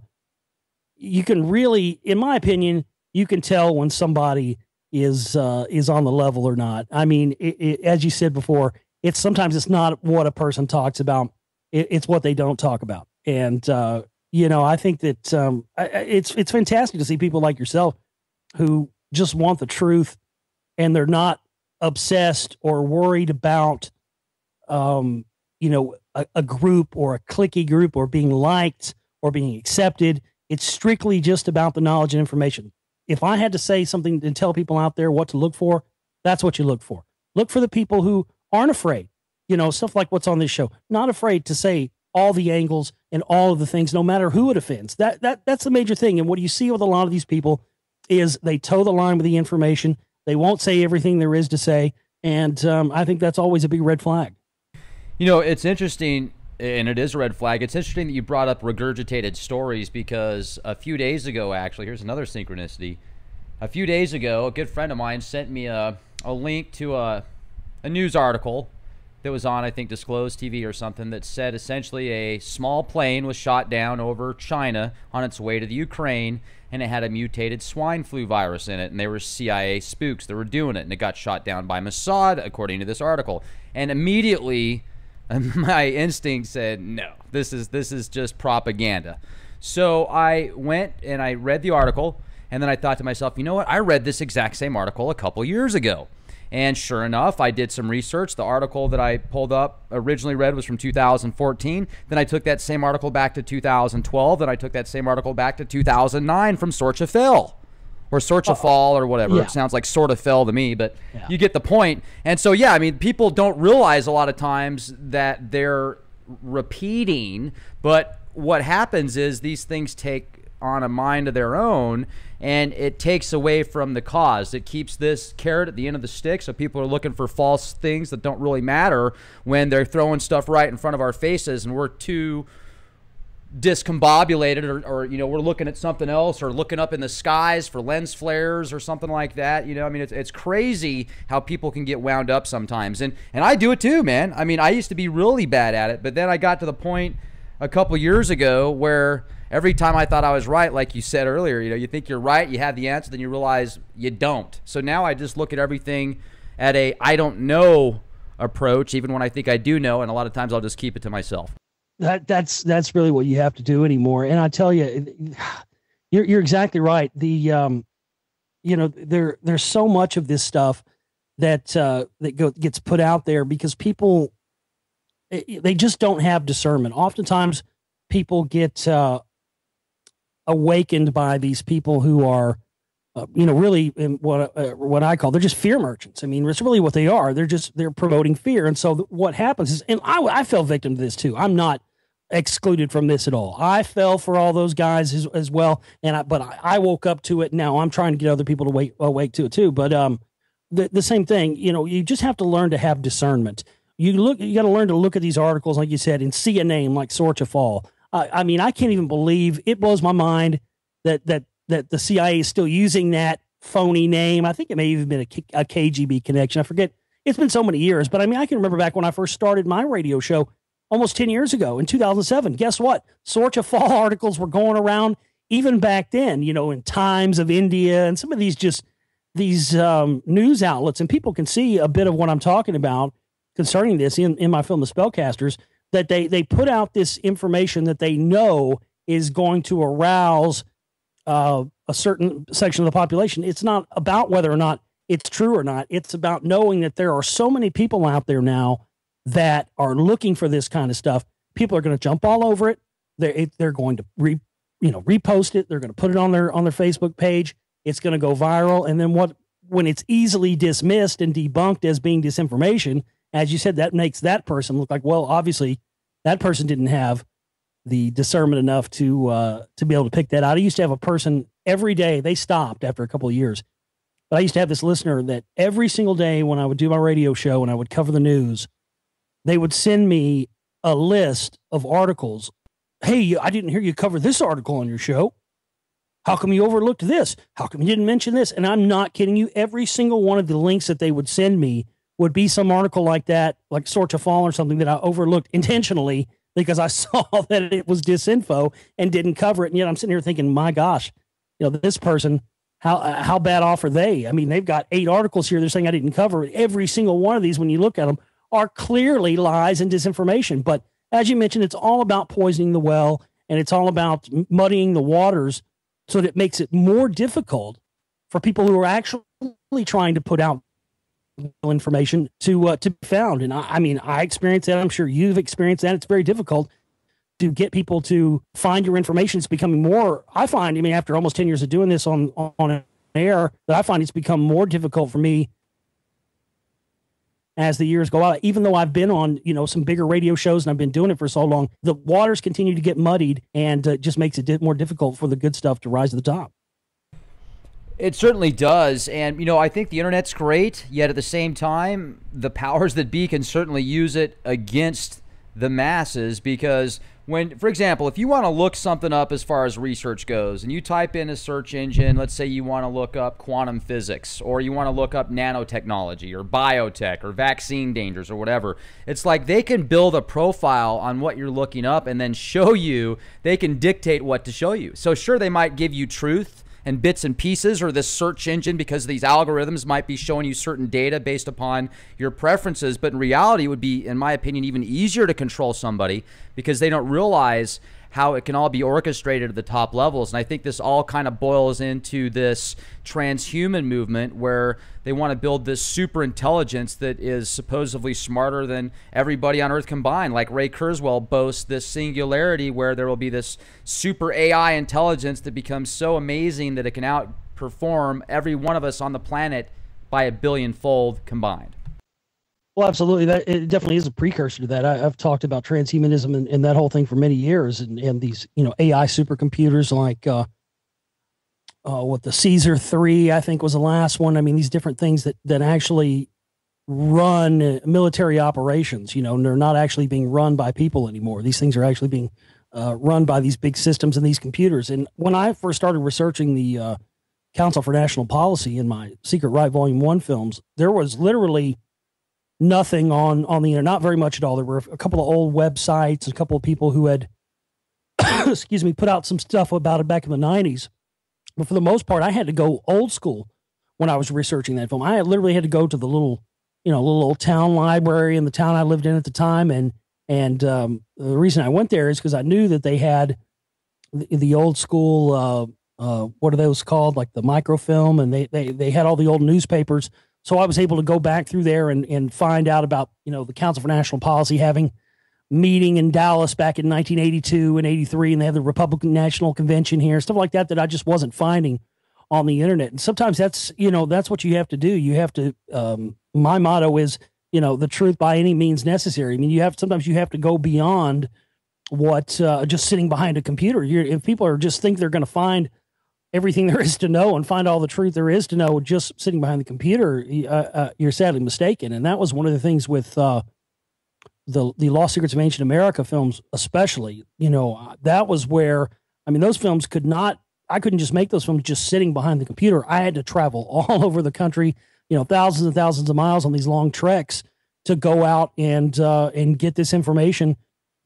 you can really, in my opinion, you can tell when somebody is on the level or not. I mean, as you said before, sometimes it's not what a person talks about, it's what they don't talk about. And I think that it's fantastic to see people like yourself who just want the truth, and they're not obsessed or worried about a group or a cliquey group or being liked or being accepted. It's strictly just about the knowledge and information. If I had to say something and tell people out there what to look for, that's what you look for. Look for the people who aren't afraid, stuff like what's on this show, not afraid to say all the angles and all of the things, no matter who it offends. That's the major thing. And what you see with a lot of these people is they toe the line with the information. They won't say everything there is to say. And I think that's always a big red flag. It's interesting, and it is a red flag. It's interesting that you brought up regurgitated stories, because a few days ago, actually, here's another synchronicity. A few days ago, a good friend of mine sent me a link to a news article that was on, I think, Disclosed TV or something, that said essentially a small plane was shot down over China on its way to the Ukraine, and it had a mutated swine flu virus in it, and they were CIA spooks that were doing it, and it got shot down by Mossad, according to this article. And immediately, my instinct said, no, this is just propaganda. So I went and I read the article, and then I thought to myself, you know what? I read this exact same article a couple years ago. And sure enough, I did some research. The article that I pulled up, originally read, was from 2014. Then I took that same article back to 2012. Then I took that same article back to 2009 from Sorcha Phil. Or Sorcha Fall, or whatever. Yeah. It sounds like sort of fell to me, but you get the point. And so, yeah, I mean, people don't realize a lot of times that they're repeating, but what happens is these things take on a mind of their own, and it takes away from the cause. It keeps this carrot at the end of the stick, so people are looking for false things that don't really matter when they're throwing stuff right in front of our faces, and we're too discombobulated, or we're looking at something else, or looking up in the skies for lens flares or something like that. I mean, it's crazy how people can get wound up sometimes, and I do it too, man. I mean, I used to be really bad at it, but then I got to the point a couple years ago where every time I thought I was right, like you said earlier, you think you're right, you have the answer, then you realize you don't. So now I just look at everything at a I don't know approach, even when I think I do know, and a lot of times I'll just keep it to myself. That's really what you have to do anymore. And I tell you, you're exactly right. There's so much of this stuff that gets put out there because people, they just don't have discernment. Oftentimes people get awakened by these people who are, really in what I call, they're just fear merchants. I mean, it's really what they are. They're promoting fear. And so what happens is, and I fell victim to this too. I'm not excluded from this at all. I fell for all those guys as well. But I woke up to it. Now I'm trying to get other people to awake to it too. But the same thing, you just have to learn to have discernment. You got to learn to look at these articles, like you said, and see a name like Sorcha Fall. I mean, I can't even believe, it blows my mind that the CIA is still using that phony name. I think it may even been a KGB connection. I forget. It's been so many years, but I mean, I can remember back when I first started my radio show almost 10 years ago in 2007. Guess what? Sorcha Fall articles were going around even back then, in Times of India and some of these news outlets, and people can see a bit of what I'm talking about concerning this in my film, The Spellcasters, that they put out this information that they know is going to arouse a certain section of the population. It's not about whether or not it's true or not. It's about knowing that there are so many people out there now that are looking for this kind of stuff. People are going to jump all over it. They're going to repost it. They're going to put it on their Facebook page. It's going to go viral. And then when it's easily dismissed and debunked as being disinformation, as you said, that makes that person look like, well, obviously that person didn't have the discernment enough to be able to pick that out. I used to have a person every day. They stopped after a couple of years, but I used to have this listener that every single day when I would do my radio show and I would cover the news, they would send me a list of articles. Hey, I didn't hear you cover this article on your show. How come you overlooked this? How come you didn't mention this? And I'm not kidding you. Every single one of the links that they would send me would be some article like that, like Sorcha Fall or something that I overlooked intentionally because I saw that it was disinfo and didn't cover it. And yet I'm sitting here thinking, my gosh, this person how bad off are they? I mean, they've got 8 articles here. They're saying I didn't cover it. Every single one of these, when you look at them, are clearly lies and disinformation. But as you mentioned, it's all about poisoning the well, and it's all about muddying the waters so that it makes it more difficult for people who are actually trying to put out information to be found. And I mean, I experienced that. I'm sure you've experienced that. It's very difficult to get people to find your information. It's becoming more, I find, I mean, after almost 10 years of doing this on air, that I find it's become more difficult for me as the years go on. Even though I've been on, some bigger radio shows and I've been doing it for so long, the waters continue to get muddied, and it just makes it more difficult for the good stuff to rise to the top. It certainly does. And, I think the internet's great, yet at the same time, the powers that be can certainly use it against the masses, because when, for example, if you want to look something up as far as research goes, and you type in a search engine, let's say you want to look up quantum physics, or you want to look up nanotechnology or biotech or vaccine dangers or whatever, it's like they can build a profile on what you're looking up and then show you, they can dictate what to show you. So sure, they might give you truth and bits and pieces, or this search engine, because these algorithms might be showing you certain data based upon your preferences. But in reality, it would be, in my opinion, even easier to control somebody because they don't realize how it can all be orchestrated at the top levels. And I think this all kind of boils into this transhuman movement where they want to build this super intelligence that is supposedly smarter than everybody on Earth combined. Like Ray Kurzweil boasts this singularity where there will be this super AI intelligence that becomes so amazing that it can outperform every one of us on the planet by 1 billion-fold combined. Well, absolutely. That it definitely is a precursor to that. I've talked about transhumanism and that whole thing for many years, and these AI supercomputers like what the Caesar 3, I think, was the last one. I mean, these different things that actually run military operations. They're not actually being run by people anymore. These things are actually being run by these big systems and these computers. And when I first started researching the Council for National Policy in my Secret Right Volume 1 films, there was literally nothing on the internet, not very much at all. There were a couple of old websites, a couple of people who had, excuse me, put out some stuff about it back in the 90s. But for the most part, I had to go old school when I was researching that film. I literally had to go to the little old town library in the town I lived in at the time. And the reason I went there is because I knew that they had the old school, what are those called? Like the microfilm. And they had all the old newspapers. So I was able to go back through there and find out about, the Council for National Policy having meeting in Dallas back in 1982 and 83, and they had the Republican National Convention here, stuff like that I just wasn't finding on the internet. And sometimes that's what you have to do. You have to, my motto is, the truth by any means necessary. I mean, sometimes you have to go beyond what just sitting behind a computer. If people are just think they're going to find everything there is to know and find all the truth there is to know just sitting behind the computer, you're sadly mistaken. And that was one of the things with the Lost Secrets of Ancient America films, especially. That was where, I mean, those films I couldn't just make those films just sitting behind the computer. I had to travel all over the country, thousands and thousands of miles on these long treks to go out and get this information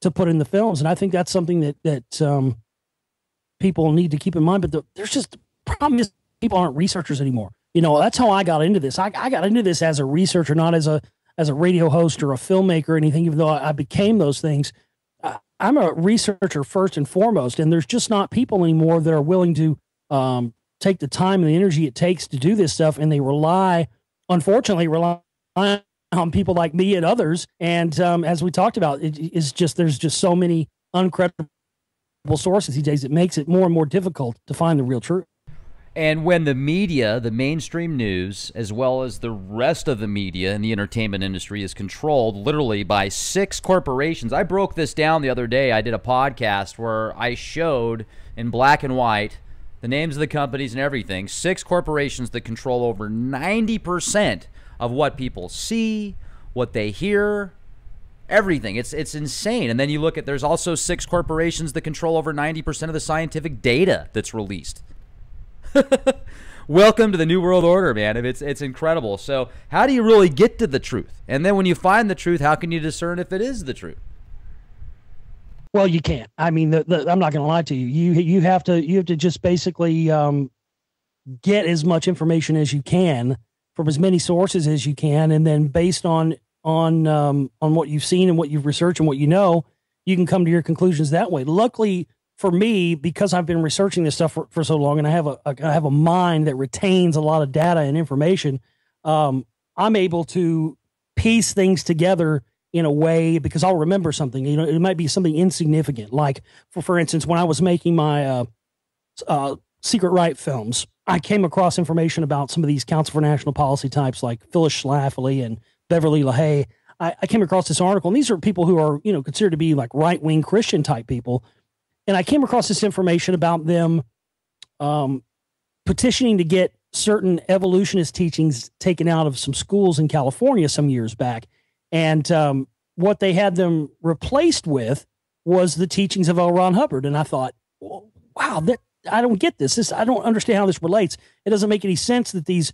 to put in the films. And I think that's something that people need to keep in mind. But there's just the problem is people aren't researchers anymore. That's how I got into this. I got into this as a researcher, not as a radio host or a filmmaker or anything, even though I became those things. I'm a researcher first and foremost, and there's just not people anymore that are willing to take the time and the energy it takes to do this stuff. And they unfortunately rely on people like me and others. And as we talked about, there's just so many uncredible sources these days. It makes it more and more difficult to find the real truth. And when the media, the mainstream news, as well as the rest of the media in the entertainment industry is controlled literally by 6 corporations. I broke this down the other day. I did a podcast where I showed in black and white the names of the companies and everything. 6 corporations that control over 90% of what people see, what they hear, everything. It's insane. And then you look at, there's also 6 corporations that control over 90% of the scientific data that's released. Welcome to the New World Order, man. It's incredible. So how do you really get to the truth? And then when you find the truth, how can you discern if it is the truth? Well, you can't. I mean, I'm not going to lie to you. You have to just basically get as much information as you can from as many sources as you can, and then based on what you've seen and what you've researched and what you know, you can come to your conclusions that way. Luckily for me, because I've been researching this stuff for so long, and I have a mind that retains a lot of data and information, I'm able to piece things together in a way, because I'll remember something. You know, it might be something insignificant, like for instance, when I was making my Secret Right films, I came across information about some of these Council for National Policy types like Phyllis Schlafly and Beverly LaHaye. I came across this article, and these are people who are, you know, considered to be like right-wing Christian type people. And I came across this information about them petitioning to get certain evolutionist teachings taken out of some schools in California some years back. And what they had them replaced with was the teachings of L. Ron Hubbard. And I thought, well, wow, I don't get this. I don't understand how this relates. It doesn't make any sense that these,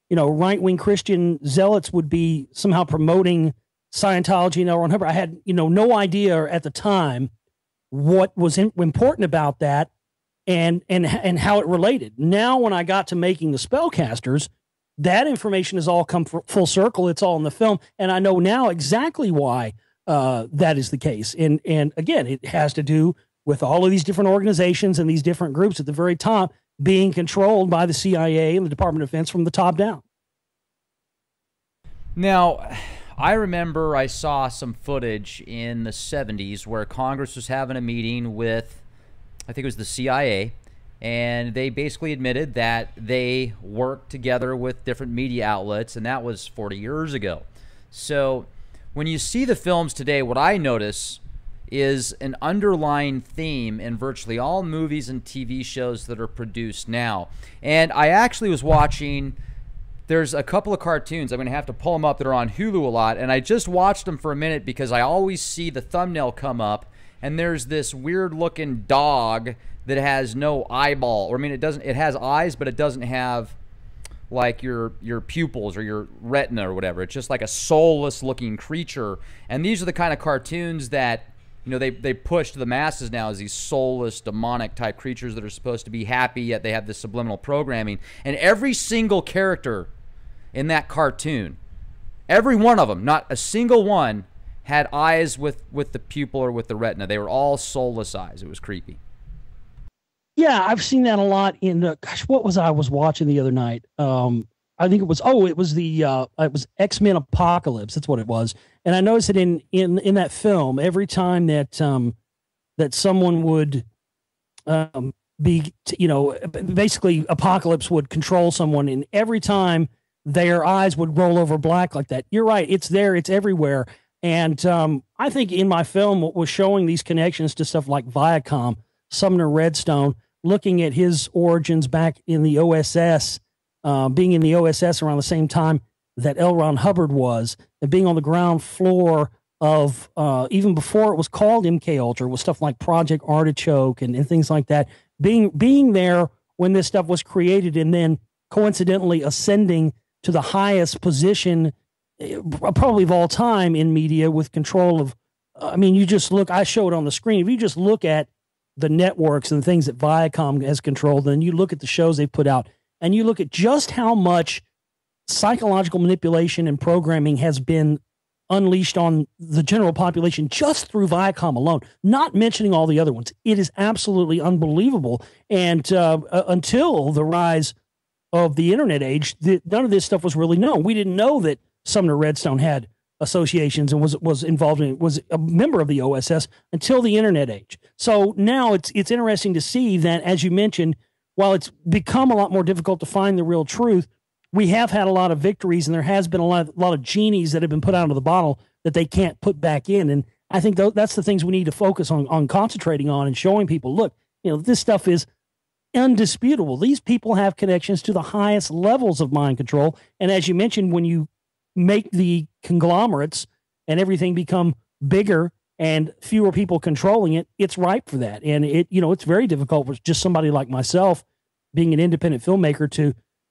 you know, right-wing Christian zealots would be somehow promoting Scientology and L. Ron Hubbard. I had, you know, no idea at the time what was important about that and how it related. Now, when I got to making the Spellcasters, that information has all come full circle. It's all in the film, and I know now exactly why that is the case. And again, it has to do with all of these different organizations and these different groups at the very top being controlled by the CIA and the Department of Defense from the top down. Now, I remember I saw some footage in the 70s where Congress was having a meeting with, I think it was the CIA, and they basically admitted that they worked together with different media outlets, and that was 40 years ago. So when you see the films today, what I notice is an underlying theme in virtually all movies and TV shows that are produced now. And I actually was watching, there's a couple of cartoons, I'm going to have to pull them up, that are on Hulu a lot, and I just watched them for a minute because I always see the thumbnail come up, and there's this weird looking dog that has no eyeball, or I mean, it has eyes, but it doesn't have like your pupils or your retina or whatever. It's just like a soulless looking creature. And these are the kind of cartoons that, you know, they push to the masses now as these soulless, demonic type creatures that are supposed to be happy, yet they have this subliminal programming. And every single character in that cartoon, every one of them, not a single one, had eyes with the pupil or with the retina. They were all soulless eyes. It was creepy. Yeah, I've seen that a lot in what was I was watching the other night? I think it was it was X-Men Apocalypse. That's what it was. And I noticed that in that film, every time that that someone would be, you know, basically Apocalypse would control someone, and every time their eyes would roll over black like that. You're right. It's there. It's everywhere. And I think in my film, what was showing these connections to stuff like Viacom, Sumner Redstone, looking at his origins back in the OSS, being in the OSS around the same time that L. Ron Hubbard was, and being on the ground floor of, even before it was called MK Ultra, was stuff like Project Artichoke and things like that. Being there when this stuff was created, and then coincidentally ascending to the highest position probably of all time in media, with control of, I mean, you just look, I show it on the screen. If you just look at the networks and the things that Viacom has controlled, and you look at the shows they've put out, and you look at just how much psychological manipulation and programming has been unleashed on the general population just through Viacom alone, not mentioning all the other ones. It is absolutely unbelievable. And until the rise of the internet age, none of this stuff was really known. We didn't know that Sumner Redstone had associations and was involved in, was a member of the OSS until the internet age. So now it's interesting to see that, as you mentioned, while it's become a lot more difficult to find the real truth, we have had a lot of victories, and there has been a lot of genies that have been put out of the bottle that they can't put back in. And I think that's the things we need to focus on concentrating on, and showing people, look, you know, this stuff is undisputable. These people have connections to the highest levels of mind control. And as you mentioned, when you make the conglomerates and everything become bigger and fewer people controlling it, it's ripe for that. And it's very difficult for just somebody like myself, being an independent filmmaker,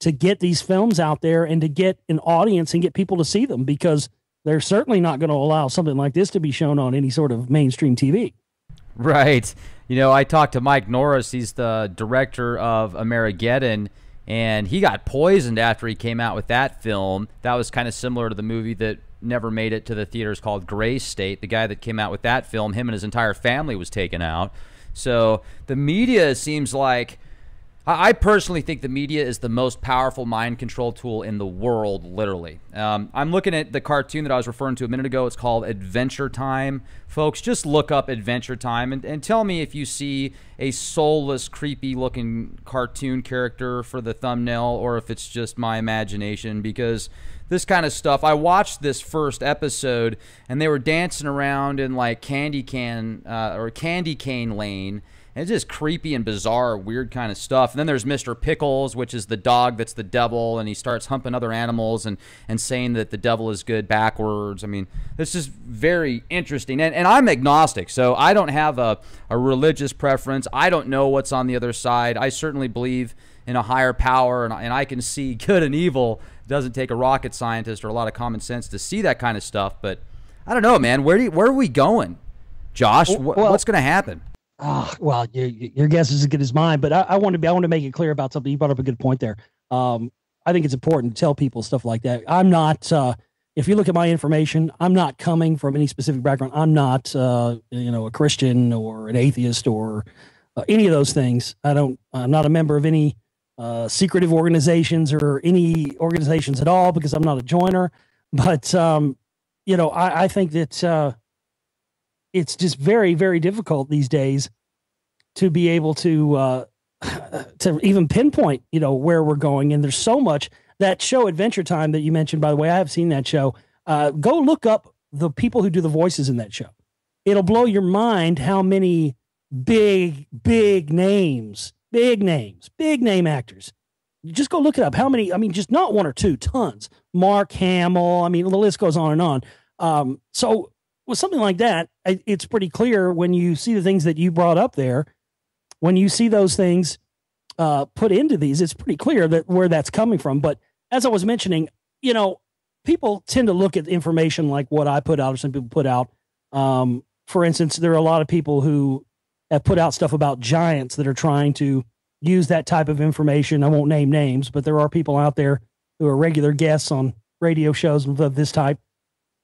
to get these films out there and to get an audience and get people to see them, because they're certainly not going to allow something like this to be shown on any sort of mainstream TV. Right. You know, I talked to Mike Norris. He's the director of Amerigeddon, And he got poisoned after he came out with that film. That was kind of similar to the movie that never made it to the theaters called Gray State. The guy that came out with that film, him and his entire family was taken out. So the media seems like, I personally think the media is the most powerful mind control tool in the world, literally. I'm looking at the cartoon that I was referring to a minute ago. It's called Adventure Time. Folks, just look up Adventure Time and tell me if you see a soulless, creepy-looking cartoon character for the thumbnail or if it's just my imagination, because this kind of stuff, I watched this first episode, and they were dancing around in, like, candy cane lane. And it's just creepy and bizarre, weird kind of stuff. And then there's Mr. Pickles, which is the dog that's the devil, and he starts humping other animals and saying that the devil is good backwards. I mean, this is very interesting. And I'm agnostic, so I don't have a religious preference. I don't know what's on the other side. I certainly believe in a higher power, and I can see good and evil. It doesn't take a rocket scientist or a lot of common sense to see that kind of stuff. But I don't know, man. Where are we going? Josh, what's going to happen? Well, your guess is as good as mine, but I want to make it clear about something. You brought up a good point there. I think it's important to tell people stuff like that. I'm not, if you look at my information, I'm not coming from any specific background. I'm not, a Christian or an atheist or any of those things. I'm not a member of any secretive organizations or any organizations at all, because I'm not a joiner. But, I think that, it's just very, very difficult these days to be able to even pinpoint, where we're going. And there's so much. That show Adventure Time that you mentioned, by the way, I have seen that show. Go look up the people who do the voices in that show. It'll blow your mind how many big name actors. Just go look it up. How many? I mean, just not one or two, tons. Mark Hamill. I mean, the list goes on and on. So with something like that, it's pretty clear when you see the things that you brought up there, when you see those things put into these, it's pretty clear that where that's coming from. But as I was mentioning, people tend to look at information like what I put out or some people put out. For instance, there are a lot of people who have put out stuff about giants that are trying to use that type of information. I won't name names, but there are people out there who are regular guests on radio shows of this type.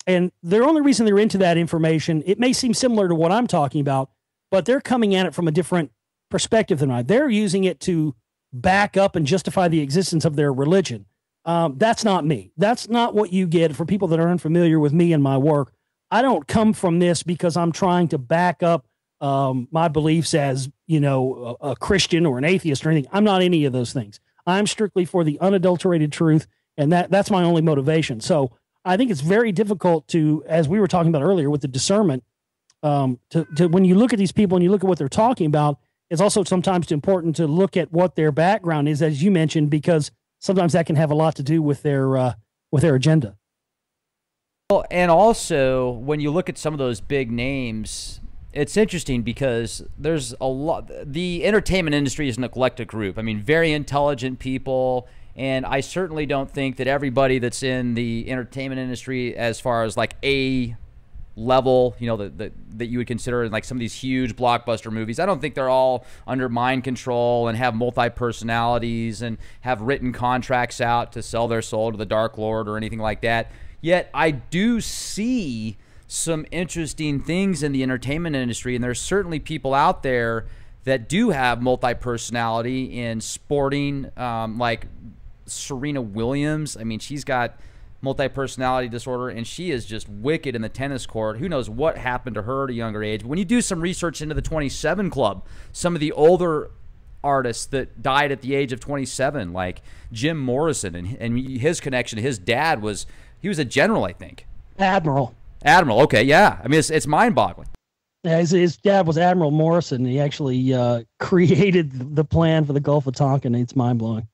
And the only reason they're into that information, it may seem similar to what I'm talking about, but they're coming at it from a different perspective than I. They're using it to back up and justify the existence of their religion. That's not me. That's not what you get for people that are unfamiliar with me and my work. I don't come from this because I'm trying to back up my beliefs as, a Christian or an atheist or anything. I'm not any of those things. I'm strictly for the unadulterated truth, and that's my only motivation. So I think it's very difficult to, as we were talking about earlier with the discernment, to when you look at these people and you look at what they're talking about, it's also sometimes important to look at what their background is, as you mentioned, because sometimes that can have a lot to do with their agenda. Well, and also when you look at some of those big names, it's interesting because there's a lot. The entertainment industry is an eclectic group. I mean, very intelligent people. And I certainly don't think that everybody that's in the entertainment industry, as far as like a level, that you would consider like some of these huge blockbuster movies, I don't think they're all under mind control and have multi-personalities and have written contracts out to sell their soul to the Dark Lord or anything like that. Yet I do see some interesting things in the entertainment industry, and there's certainly people out there that do have multi-personality in sporting, like Serena Williams. I mean, she's got multi-personality disorder, and she is just wicked in the tennis court. Who knows what happened to her at a younger age? But when you do some research into the 27 Club, some of the older artists that died at the age of 27, like Jim Morrison, and his connection, his dad was, he was a general, I think. Admiral. Okay, yeah. I mean, it's mind-boggling. Yeah, his dad was Admiral Morrison. He actually created the plan for the Gulf of Tonkin. It's mind-blowing.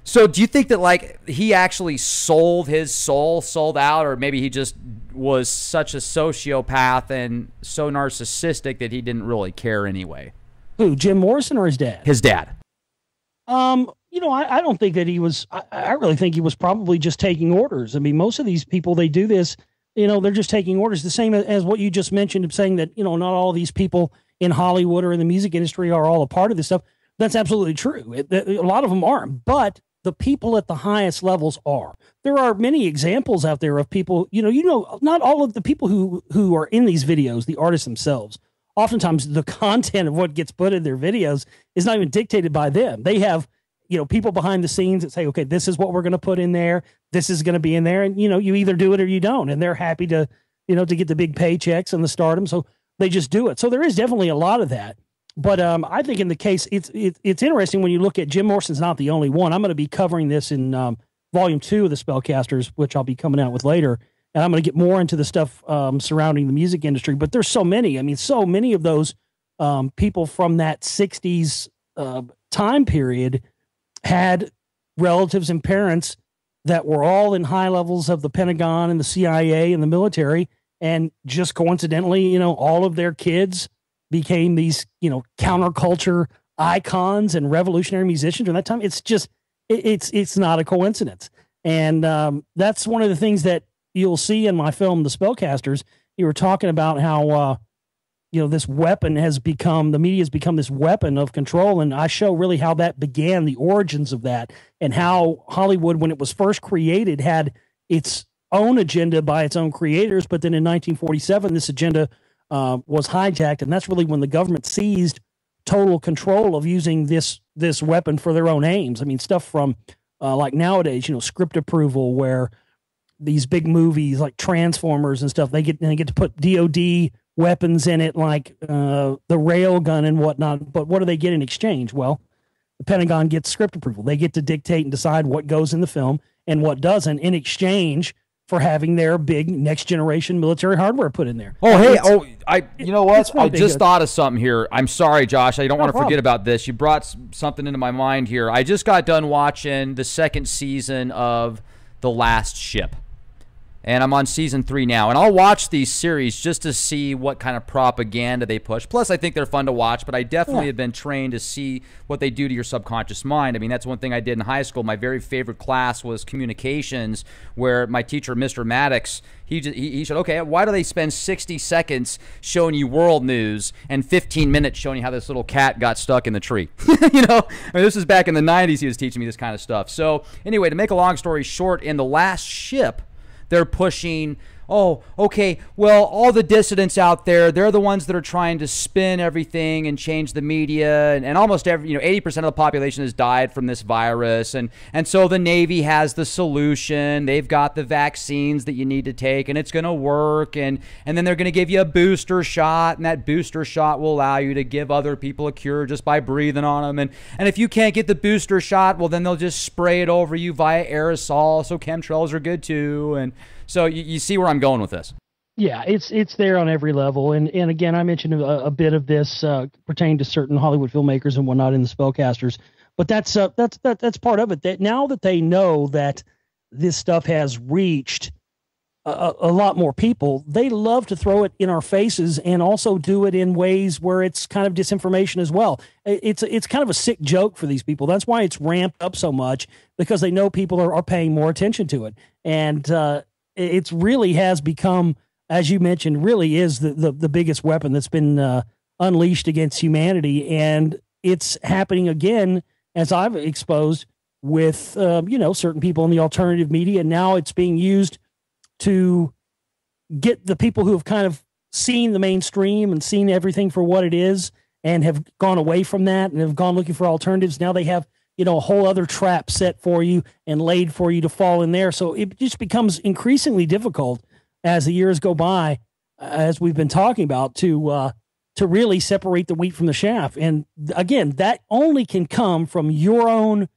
So do you think that, like, he actually sold his soul, sold out, or maybe he just was such a sociopath and so narcissistic that he didn't really care anyway? Who, Jim Morrison or his dad? His dad. I don't think that he was, I really think he was probably just taking orders. I mean, most of these people, they do this, they're just taking orders. The same as what you just mentioned of saying that, not all these people in Hollywood or in the music industry are all a part of this stuff. That's absolutely true. A lot of them aren't, but the people at the highest levels are. There are many examples out there of people, not all of the people who are in these videos, the artists themselves. Oftentimes the content of what gets put in their videos is not even dictated by them. They have, people behind the scenes that say, okay, this is what we're going to put in there. This is going to be in there. And, you either do it or you don't. And they're happy to, to get the big paychecks and the stardom. So they just do it. So there is definitely a lot of that. But I think in the case, it's interesting when you look at Jim Morrison's not the only one. I'm going to be covering this in volume 2 of the Spellcasters, which I'll be coming out with later. And I'm going to get more into the stuff surrounding the music industry. But there's so many. I mean, so many of those people from that 60s time period had relatives and parents that were all in high levels of the Pentagon and the CIA and the military. And just coincidentally, all of their kids became these, counterculture icons and revolutionary musicians during that time. It's just, it's not a coincidence. And that's one of the things that you'll see in my film, The Spellcasters. You were talking about how, this weapon the media has become this weapon of control. And I show really how that began, the origins of that, and how Hollywood, when it was first created, had its own agenda by its own creators. But then in 1947, this agenda was hijacked, and that's really when the government seized total control of using this weapon for their own aims. I mean, stuff from like nowadays, script approval, where these big movies like Transformers and stuff, they get to put DoD weapons in it, like the rail gun and whatnot. But what do they get in exchange? Well, the Pentagon gets script approval. They get to dictate and decide what goes in the film and what doesn't in exchange for having their big next generation military hardware put in there. Oh, you know what? I just thought of something here. I'm sorry, Josh. I don't want to forget about this. You brought something into my mind here. I just got done watching the 2nd season of The Last Ship. And I'm on season 3 now. And I'll watch these series just to see what kind of propaganda they push. Plus, I think they're fun to watch, but I definitely have been trained to see what they do to your subconscious mind. I mean, that's one thing I did in high school. My very favorite class was communications, where my teacher, Mr. Maddox, he said, okay, why do they spend 60 seconds showing you world news and 15 minutes showing you how this little cat got stuck in the tree? I mean, this is back in the 90s he was teaching me this kind of stuff. So anyway, to make a long story short, in The Last Ship, they're pushing, oh, okay, well, all the dissidents out there, they're the ones that are trying to spin everything and change the media, and almost 80% of the population has died from this virus, and so the Navy has the solution. They've got the vaccines that you need to take, and it's going to work, and then they're going to give you a booster shot, and that booster shot will allow you to give other people a cure just by breathing on them, and if you can't get the booster shot, well, then they'll just spray it over you via aerosol, so chemtrails are good too, and so you see where I'm going with this. Yeah, it's there on every level. And again, I mentioned a bit of this pertaining to certain Hollywood filmmakers and whatnot in the Spellcasters. But that's part of it. That now that they know that this stuff has reached a lot more people, they love to throw it in our faces and also do it in ways where it's kind of disinformation as well. It's kind of a sick joke for these people. That's why it's ramped up so much, because they know people are paying more attention to it. And it really has become, as you mentioned, really is the biggest weapon that's been unleashed against humanity. And it's happening again, as I've exposed, with certain people in the alternative media. And now it's being used to get the people who have kind of seen the mainstream and seen everything for what it is and have gone away from that and have gone looking for alternatives. Now they have a whole other trap set for you and laid for you to fall in there. So it just becomes increasingly difficult as the years go by, as we've been talking about, to really separate the wheat from the chaff. And again, that only can come from your own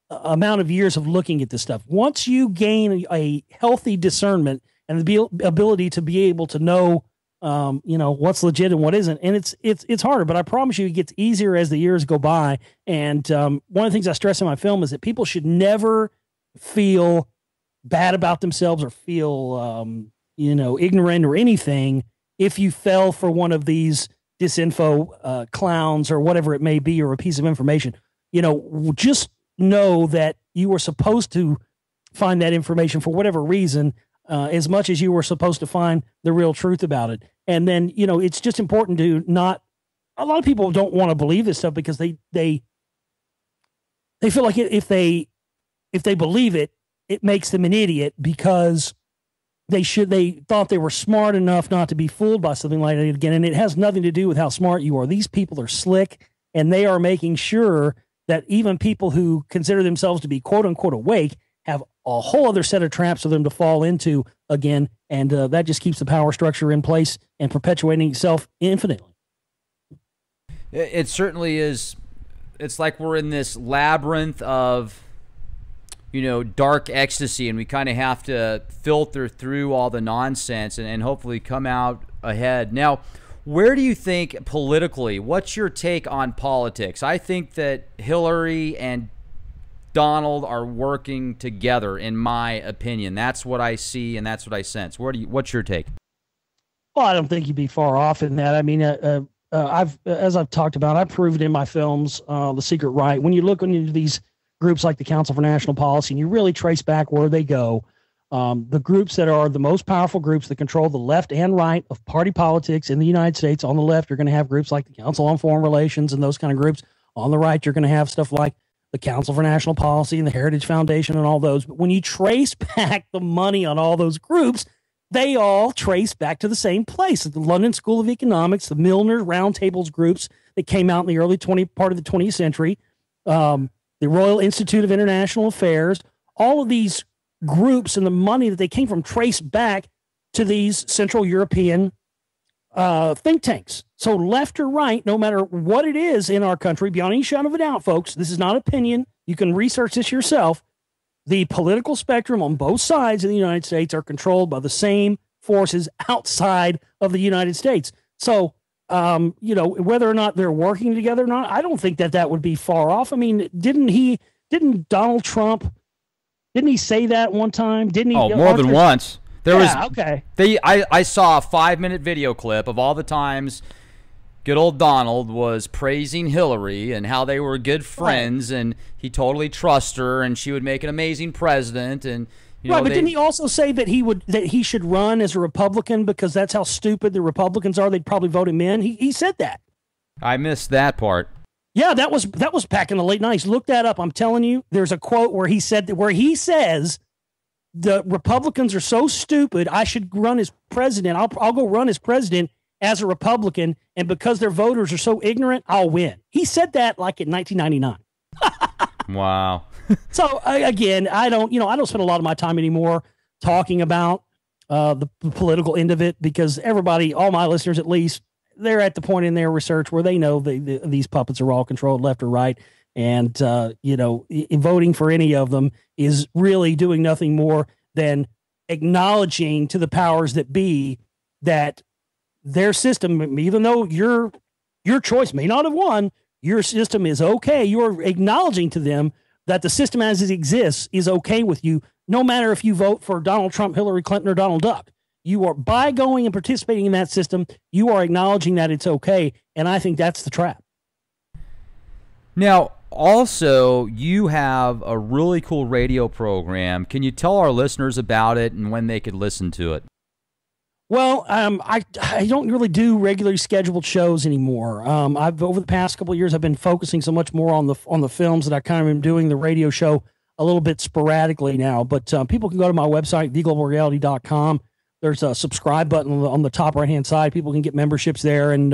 amount of years of looking at this stuff. Once you gain a healthy discernment and the ability to be able to know, what's legit and what isn't. And it's harder, but I promise you it gets easier as the years go by. And one of the things I stress in my film is that people should never feel bad about themselves or feel, ignorant or anything if you fell for one of these disinfo clowns or whatever it may be, or a piece of information. Just know that you were supposed to find that information for whatever reason, as much as you were supposed to find the real truth about it. And then, it's just important to not, a lot of people don't want to believe this stuff because they they feel like if they believe it, it makes them an idiot because they thought they were smart enough not to be fooled by something like that again. And it has nothing to do with how smart you are. These people are slick, and they are making sure that even people who consider themselves to be quote unquote awake have a whole other set of traps for them to fall into again. And that just keeps the power structure in place and perpetuating itself infinitely. It certainly is. It's like we're in this labyrinth of, dark ecstasy, and we kind of have to filter through all the nonsense and hopefully come out ahead. Now, where do you think politically, what's your take on politics? I think that Hillary and Donald are working together, in my opinion. That's what I see, and that's what I sense. What's your take? Well, I don't think you'd be far off in that. I mean, as I've talked about, I've proved in my films, The Secret Right, when you look into these groups like the Council for National Policy and you really trace back where they go, the groups that are the most powerful groups that control the left and right of party politics in the United States. On the left, you're going to have groups like the Council on Foreign Relations and those kind of groups. On the right, you're going to have stuff like the Council for National Policy and the Heritage Foundation and all those. But when you trace back the money on all those groups, they all trace back to the same place. The London School of Economics, the Milner Roundtables groups that came out in the early part of the 20th century, the Royal Institute of International Affairs, all of these groups and the money that they came from traced back to these Central European think tanks. So left or right, no matter what it is in our country, beyond any shadow of a doubt, folks, this is not opinion. You can research this yourself. The political spectrum on both sides of the United States are controlled by the same forces outside of the United States. So, whether or not they're working together or not, I don't think that would be far off. I mean, didn't Donald Trump, didn't he say that one time? Didn't he? Oh, more than once. Okay. I saw a 5-minute video clip of all the times good old Donald was praising Hillary and how they were good friends, and he totally trusts her, and she would make an amazing president. And but didn't he also say that he should run as a Republican because that's how stupid the Republicans are? They'd probably vote him in. He said that. I missed that part. Yeah, that was back in the late 90s. Look that up. I'm telling you, there's a quote where he says the Republicans are so stupid, I should run as president. I'll go run as president as a Republican, and because their voters are so ignorant, I'll win. He said that like in 1999. Wow. So again, I don't spend a lot of my time anymore talking about the political end of it, because everybody, all my listeners at least, they're at the point in their research where they know these puppets are all controlled left or right. And, voting for any of them is really doing nothing more than acknowledging to the powers that be that their system, even though your choice may not have won, your system is okay. You're acknowledging to them that the system as it exists is okay with you, no matter if you vote for Donald Trump, Hillary Clinton, or Donald Duck. You are, by going and participating in that system, you are acknowledging that it's okay. And I think that's the trap. Now, also, you have a really cool radio program. Can you tell our listeners about it and when they could listen to it? Well, I don't really do regularly scheduled shows anymore. I've over the past couple of years, I've been focusing so much more on the films that I kind of am doing the radio show a little bit sporadically now. But people can go to my website, theglobalreality.com. There's a subscribe button on the top right-hand side. People can get memberships there, and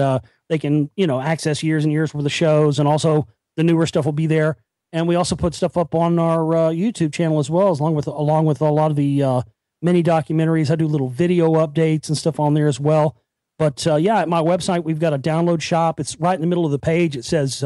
they can access years and years worth of shows, and also the newer stuff will be there. And we also put stuff up on our YouTube channel as well, along with a lot of the mini documentaries. I do little video updates and stuff on there as well. But at my website, we've got a download shop. It's right in the middle of the page. It says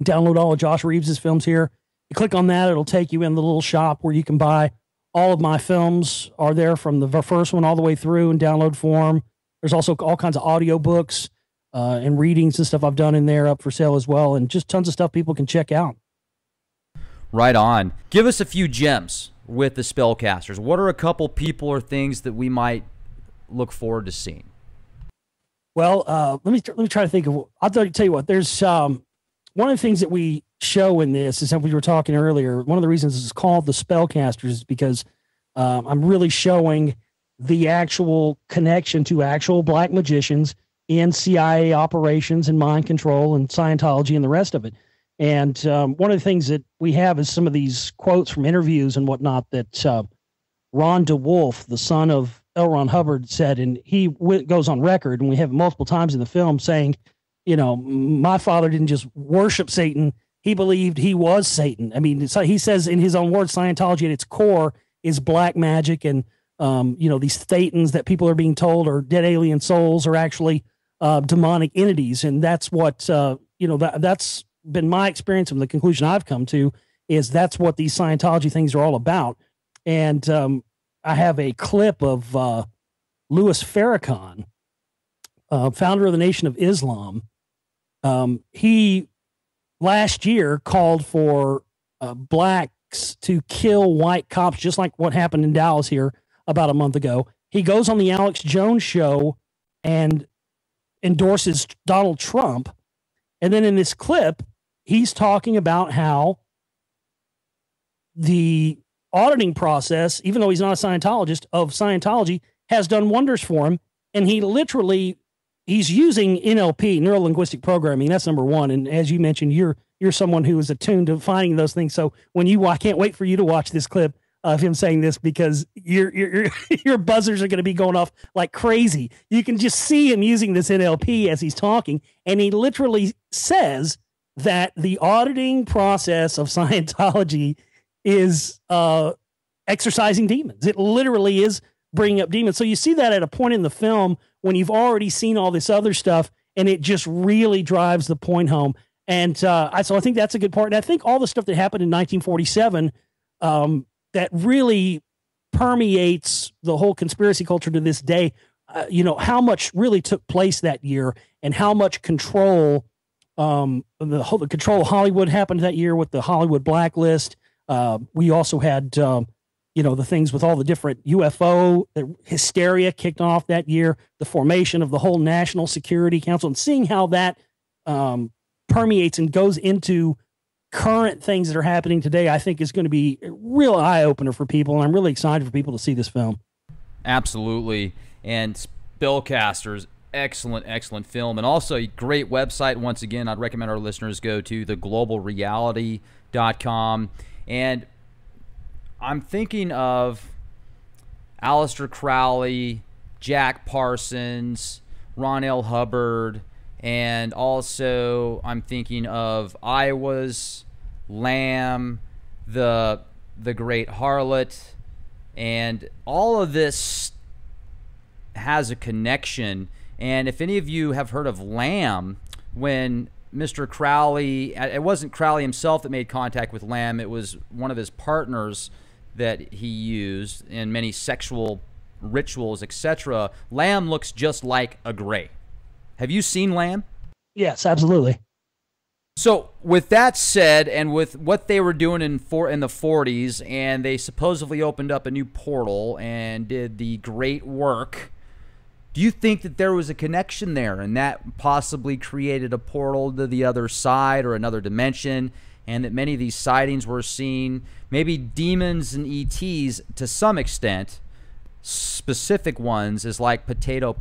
download all of Josh Reeves' films here. You click on that, it'll take you in the little shop where you can buy all of my films. Are there from the first one all the way through in download form. There's also all kinds of audio books and readings and stuff I've done in there up for sale as well, and just tons of stuff people can check out. Right on. Give us a few gems with the Spellcasters. What are a couple people or things that we might look forward to seeing? Well, let me try to think of. I'll tell you what. There's one of the things that we show in this is that we were talking earlier. One of the reasons it's called the Spellcasters is because I'm really showing the actual connection to actual black magicians in CIA operations and mind control and Scientology and the rest of it. And one of the things that we have is some of these quotes from interviews and whatnot that Ron DeWolf, the son of L. Ron Hubbard, said, and he goes on record, and we have multiple times in the film saying, you know, my father didn't just worship Satan, he believed he was Satan. I mean, so he says in his own words, Scientology at its core is black magic, and you know, these thetans that people are being told are dead alien souls are actually demonic entities, and that's what you know, that's been my experience, and the conclusion I've come to is that's what these Scientology things are all about. And I have a clip of Louis Farrakhan, founder of the Nation of Islam. He last year called for blacks to kill white cops, just like what happened in Dallas here about a month ago. He goes on the Alex Jones show and endorses Donald Trump. And then in this clip, he's talking about how the auditing process, even though he's not a Scientologist, of Scientology has done wonders for him. And he literally, he's using NLP, neuro-linguistic programming. That's number one. And as you mentioned, you're someone who is attuned to finding those things. So when I can't wait for you to watch this clip of him saying this, because your buzzers are going to be going off like crazy. You can just see him using this NLP as he's talking. And he literally says that the auditing process of Scientology is exorcising demons. It literally is bringing up demons. So you see that at a point in the film when you've already seen all this other stuff, and it just really drives the point home. And so I think that's a good part. And I think all the stuff that happened in 1947 that really permeates the whole conspiracy culture to this day, you know, how much really took place that year, and how much control, the control of Hollywood happened that year with the Hollywood blacklist. We also had, you know, the things with all the different UFO, the hysteria kicked off that year, the formation of the whole National Security Council, and seeing how that permeates and goes into current things that are happening today, I think is going to be a real eye-opener for people, and I'm really excited for people to see this film. Absolutely. And Spellcasters, excellent film, and also a great website. Once again, I'd recommend our listeners go to theglobalreality.com. And I'm thinking of Aleister Crowley, Jack Parsons, Ron L. Hubbard, and also I'm thinking of Iowa's Lamb, the Great Harlot, and all of this has a connection. And if any of you have heard of Lamb, when Mr. Crowley, it wasn't Crowley himself that made contact with Lamb, it was one of his partners that he used in many sexual rituals, etc. Lamb looks just like a gray. Have you seen Lamb? Yes, absolutely. So with that said, and with what they were doing in the 40s, and they supposedly opened up a new portal and did the great work, do you think that there was a connection there, and that possibly created a portal to the other side or another dimension, and that many of these sightings were seen, maybe demons and ETs to some extent, specific ones is like potato?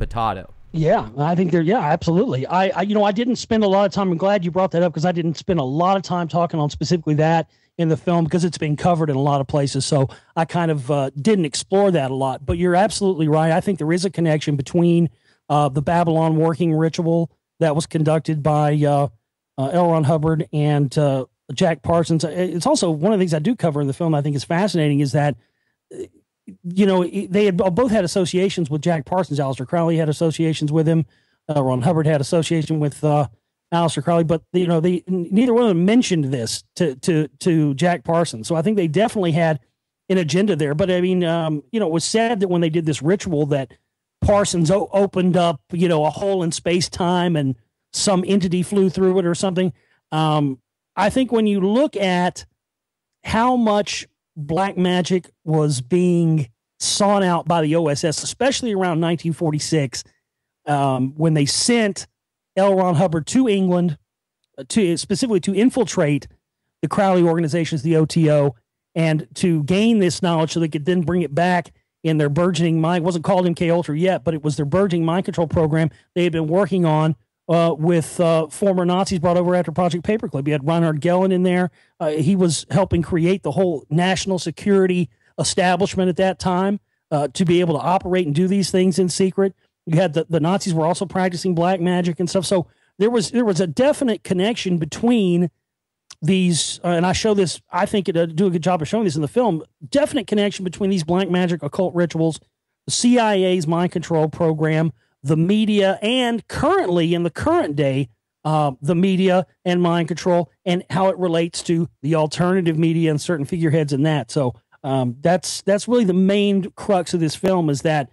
Yeah, I think yeah, absolutely. You know, I didn't spend a lot of time. I'm glad you brought that up, because I didn't spend a lot of time talking on specifically that in the film, because it's been covered in a lot of places. So I kind of didn't explore that a lot. But you're absolutely right. I think there is a connection between the Babylon working ritual that was conducted by L. Ron Hubbard and Jack Parsons. It's also one of the things I do cover in the film I think is fascinating is that, you know, they had both had associations with Jack Parsons. Aleister Crowley had associations with him. Ron Hubbard had association with Aleister Crowley, but you know, neither one of them mentioned this to Jack Parsons. So I think they definitely had an agenda there. But I mean, you know, it was said that when they did this ritual that Parsons opened up, you know, a hole in space time and some entity flew through it or something. I think when you look at how much black magic was being sought out by the OSS, especially around 1946, when they sent L. Ron Hubbard to England, specifically to infiltrate the Crowley organizations, the OTO, and to gain this knowledge so they could then bring it back in their burgeoning mind. It wasn't called MK Ultra yet, but it was their burgeoning mind control program they had been working on with former Nazis brought over after Project Paperclip. You had Reinhard Gehlen in there. He was helping create the whole national security establishment at that time to be able to operate and do these things in secret. You had the Nazis were also practicing black magic and stuff. So there was a definite connection between these, and I show this. I think it do a good job of showing this in the film. Definite connection between these black magic occult rituals, the CIA's mind control program, the media, and currently in the current day, the media and mind control, and how it relates to the alternative media and certain figureheads in that. So that's really the main crux of this film, is that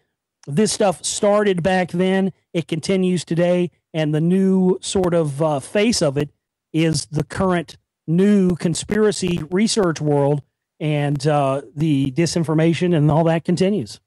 this stuff started back then, it continues today, and the new sort of face of it is the current new conspiracy research world, and the disinformation and all that continues.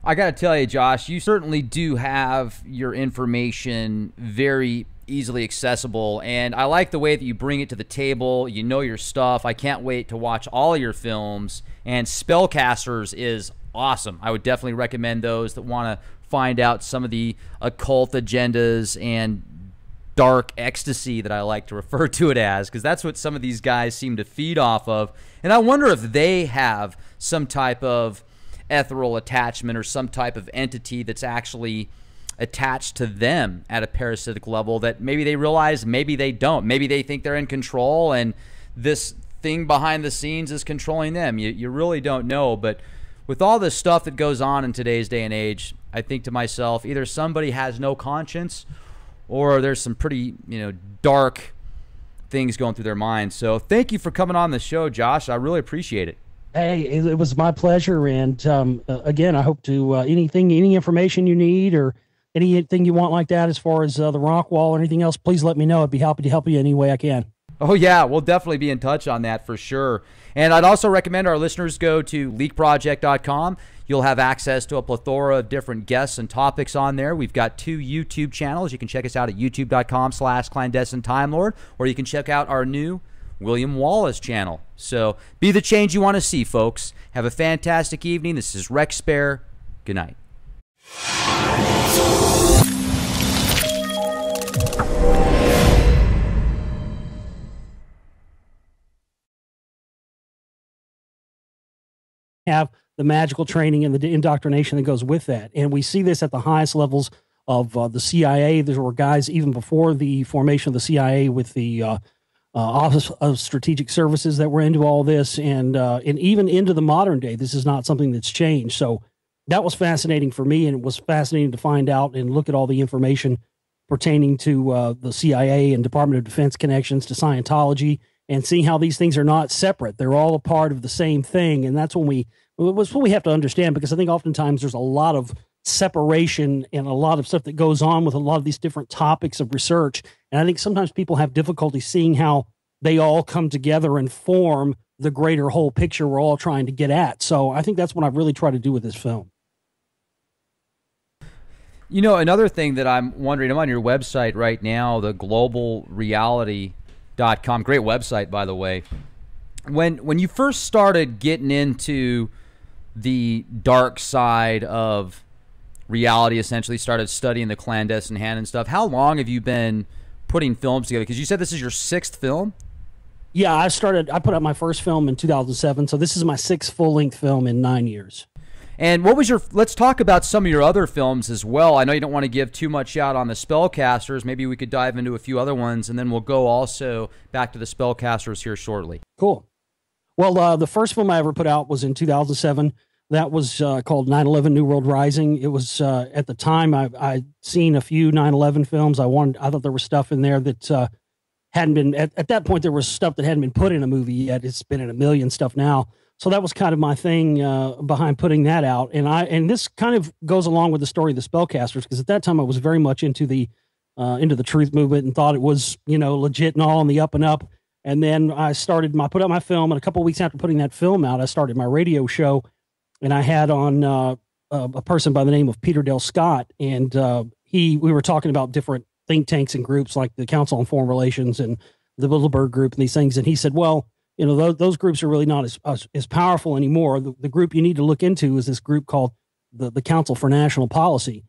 I got to tell you, Josh, you certainly do have your information very easily accessible, and I like the way that you bring it to the table. You know your stuff. I can't wait to watch all your films, and Spellcasters is awesome. I would definitely recommend those that want to find out some of the occult agendas and dark ecstasy that I like to refer to it as, because that's what some of these guys seem to feed off of. And I wonder if they have some type of ethereal attachment or some type of entity that's actually attached to them at a parasitic level that maybe they realize, maybe they don't. Maybe they think they're in control and this thing behind the scenes is controlling them. You really don't know. But with all this stuff that goes on in today's day and age, I think to myself, either somebody has no conscience or there's some pretty, dark things going through their minds. So thank you for coming on the show, Josh. I really appreciate it. Hey, it was my pleasure. And again, I hope to any information you need or anything you want like that as far as the rock wall or anything else, please let me know. I'd be happy to help you any way I can. Oh, yeah, we'll definitely be in touch on that for sure. And I'd also recommend our listeners go to leakproject.com. You'll have access to a plethora of different guests and topics on there. We've got 2 YouTube channels. You can check us out at youtube.com/clandestine time lord, or you can check out our new William Wallace channel. So be the change you want to see, folks. Have a fantastic evening. This is Rex Spare. Good night. Have the magical training and the indoctrination that goes with that. And we see this at the highest levels of the CIA. There were guys even before the formation of the CIA with the Office of Strategic Services that were into all this, and even into the modern day. This is not something that's changed. So that was fascinating for me, and it was fascinating to find out and look at all the information pertaining to the CIA and Department of Defense connections to Scientology, and seeing how these things are not separate. They're all a part of the same thing. And that's when we have to understand, because I think oftentimes there's a lot of separation and a lot of stuff that goes on with a lot of these different topics of research. And I think sometimes people have difficulty seeing how they all come together and form the greater whole picture we're all trying to get at. So I think that's what I've really tried to do with this film. Another thing that I'm wondering, I'm on your website right now, the globalreality.com. Great website, by the way. When you first started getting into the dark side of reality, essentially started studying the clandestine hand and stuff, how long have you been putting films together? Because you said this is your 6th film? Yeah, I put out my first film in 2007, so this is my 6th full-length film in 9 years. And what was let's talk about some of your other films as well. I know you don't want to give too much out on the Spellcasters. Maybe we could dive into a few other ones, and then we'll go also back to the Spellcasters here shortly. Cool. Well, the first film I ever put out was in 2007. That was called 9/11 New World Rising. It was, at the time, I'd seen a few 9/11 films. I thought there was stuff in there that hadn't been, at that point, there was stuff that hadn't been put in a movie yet. It's been in a million stuff now. So that was kind of my thing behind putting that out. And this kind of goes along with the story of the Spellcasters, because at that time I was very much into the truth movement and thought it was, legit and all on the up and up. And then I put out my film, and a couple of weeks after putting that film out, I started my radio show, and I had on a person by the name of Peter Del Scott, and we were talking about different think tanks and groups like the Council on Foreign Relations and the Bilderberg Group and these things. And he said, well, those groups are really not as powerful anymore. The group you need to look into is this group called the Council for National Policy.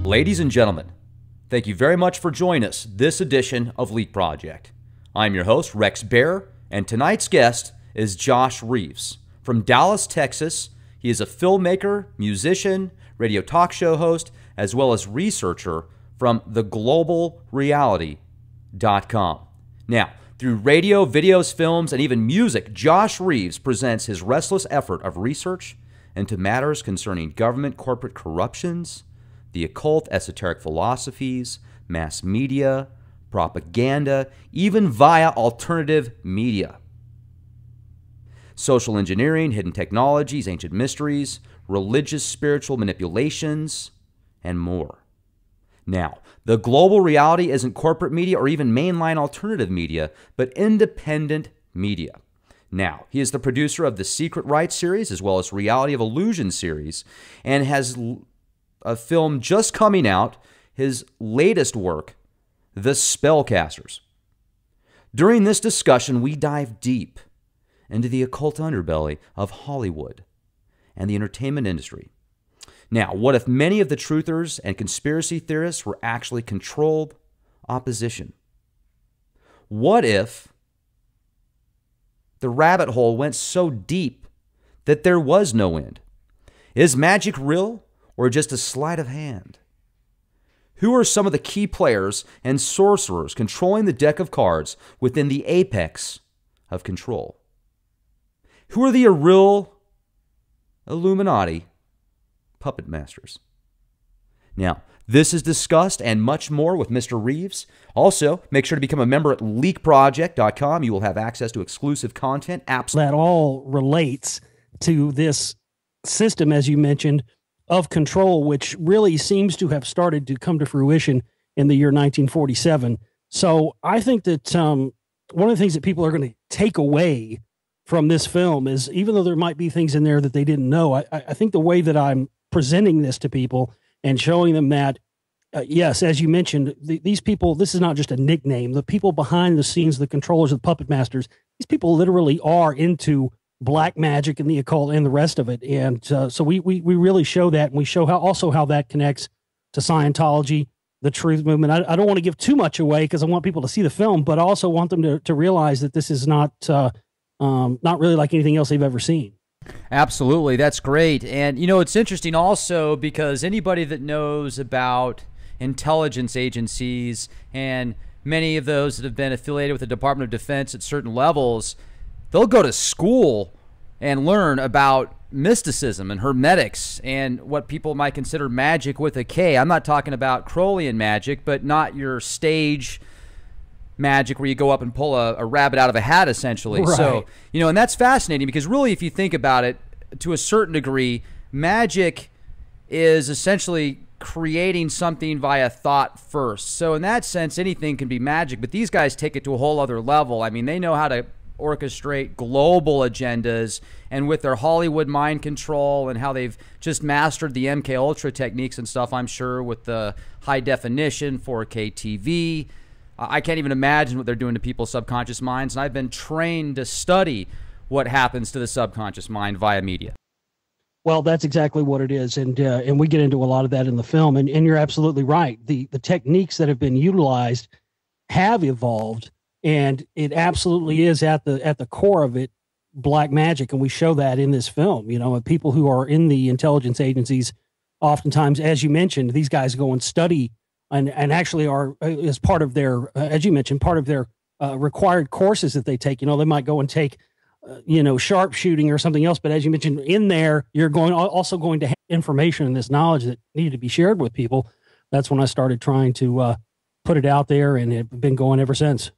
Ladies and gentlemen, thank you very much for joining us this edition of Leak Project. I'm your host, Rex Bear, and tonight's guest is Josh Reeves. From Dallas, Texas, he is a filmmaker, musician, radio talk show host, as well as researcher from theglobalreality.com. Now, through radio, videos, films, and even music, Josh Reeves presents his restless effort of research into matters concerning government corporate corruptions, the occult, esoteric philosophies, mass media, propaganda, even via alternative media. Social engineering, hidden technologies, ancient mysteries, religious, spiritual manipulations, and more. Now, the global reality isn't corporate media or even mainline alternative media, but independent media. Now, he is the producer of the Secret Right series as well as Reality of Illusion series, and has a film just coming out, his latest work, The Spellcasters. During this discussion, we dive deep into the occult underbelly of Hollywood and the entertainment industry. Now, what if many of the truthers and conspiracy theorists were actually controlled opposition? What if the rabbit hole went so deep that there was no end? Is magic real or just a sleight of hand? Who are some of the key players and sorcerers controlling the deck of cards within the apex of control? Who are the real Illuminati puppet masters? Now, this is discussed and much more with Mr. Reeves. Also, make sure to become a member at leakproject.com. You will have access to exclusive content. That all relates to this system, as you mentioned, of control, which really seems to have started to come to fruition in the year 1947. So I think that one of the things that people are going to take away from this film is, even though there might be things in there that they didn't know, I think the way that I'm presenting this to people and showing them that, yes, as you mentioned, these people, this is not just a nickname. The people behind the scenes, the controllers, the puppet masters, these people literally are into black magic and the occult and the rest of it. And so we really show that, and we show how that connects to Scientology, the truth movement. I don't want to give too much away because I want people to see the film, but I also want them to realize that this is not really like anything else they've ever seen. Absolutely. That's great. And, you know, it's interesting also because anybody that knows about intelligence agencies, and many of those that have been affiliated with the Department of Defense at certain levels, they'll go to school and learn about mysticism and hermetics and what people might consider magic with a K. I'm not talking about Crowleyan magic, but not your stage magic where you go up and pull a rabbit out of a hat, essentially. Right. So, you know, and that's fascinating because really, if you think about it, to a certain degree, magic is essentially creating something via thought first. So in that sense, anything can be magic, but these guys take it to a whole other level. I mean, they know how to orchestrate global agendas, and with their Hollywood mind control and how they've just mastered the MK Ultra techniques and stuff, I'm sure, with the high definition 4K TV, I can't even imagine what they're doing to people's subconscious minds. And I've been trained to study what happens to the subconscious mind via media. Well, that's exactly what it is, and we get into a lot of that in the film. And you're absolutely right. The techniques that have been utilized have evolved, and it absolutely is at the core of it black magic, and we show that in this film. You know, people who are in the intelligence agencies, oftentimes, as you mentioned, these guys go and study and actually are, as part of their, as you mentioned, part of their required courses that they take. You know, they might go and take sharpshooting or something else. But as you mentioned, in there, you're also going to have information and this knowledge that needed to be shared with people. That's when I started trying to put it out there, and it's been going ever since.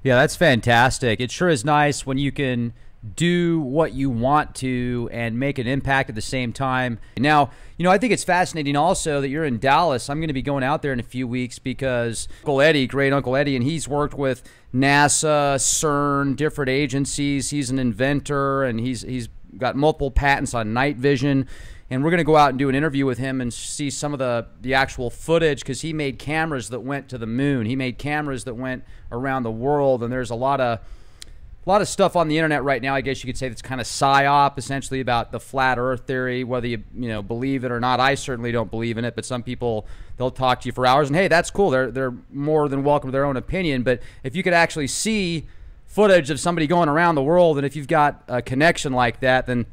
Yeah, that's fantastic. It sure is nice when you can do what you want to and make an impact at the same time. Now, you know, I think it's fascinating also that you're in Dallas. I'm going to be going out there in a few weeks because Uncle Eddie, great Uncle Eddie, and he's worked with NASA, CERN, different agencies. He's an inventor, and he's got multiple patents on night vision. And we're going to go out and do an interview with him and see some of the actual footage, because he made cameras that went to the moon. He made cameras that went around the world, and there's a lot of A lot of stuff on the internet right now, I guess you could say, that's kind of psyop, essentially, about the flat earth theory, whether you believe it or not. I certainly don't believe in it, but some people, they'll talk to you for hours, and hey, that's cool. They're more than welcome to their own opinion. But if you could actually see footage of somebody going around the world, and if you've got a connection like that, then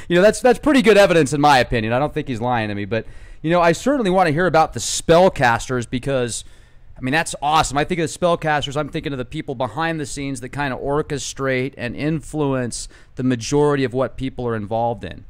that's pretty good evidence, in my opinion. I don't think he's lying to me, but I certainly want to hear about the spellcasters, because that's awesome. I think of the spellcasters, I'm thinking of the people behind the scenes that kind of orchestrate and influence the majority of what people are involved in.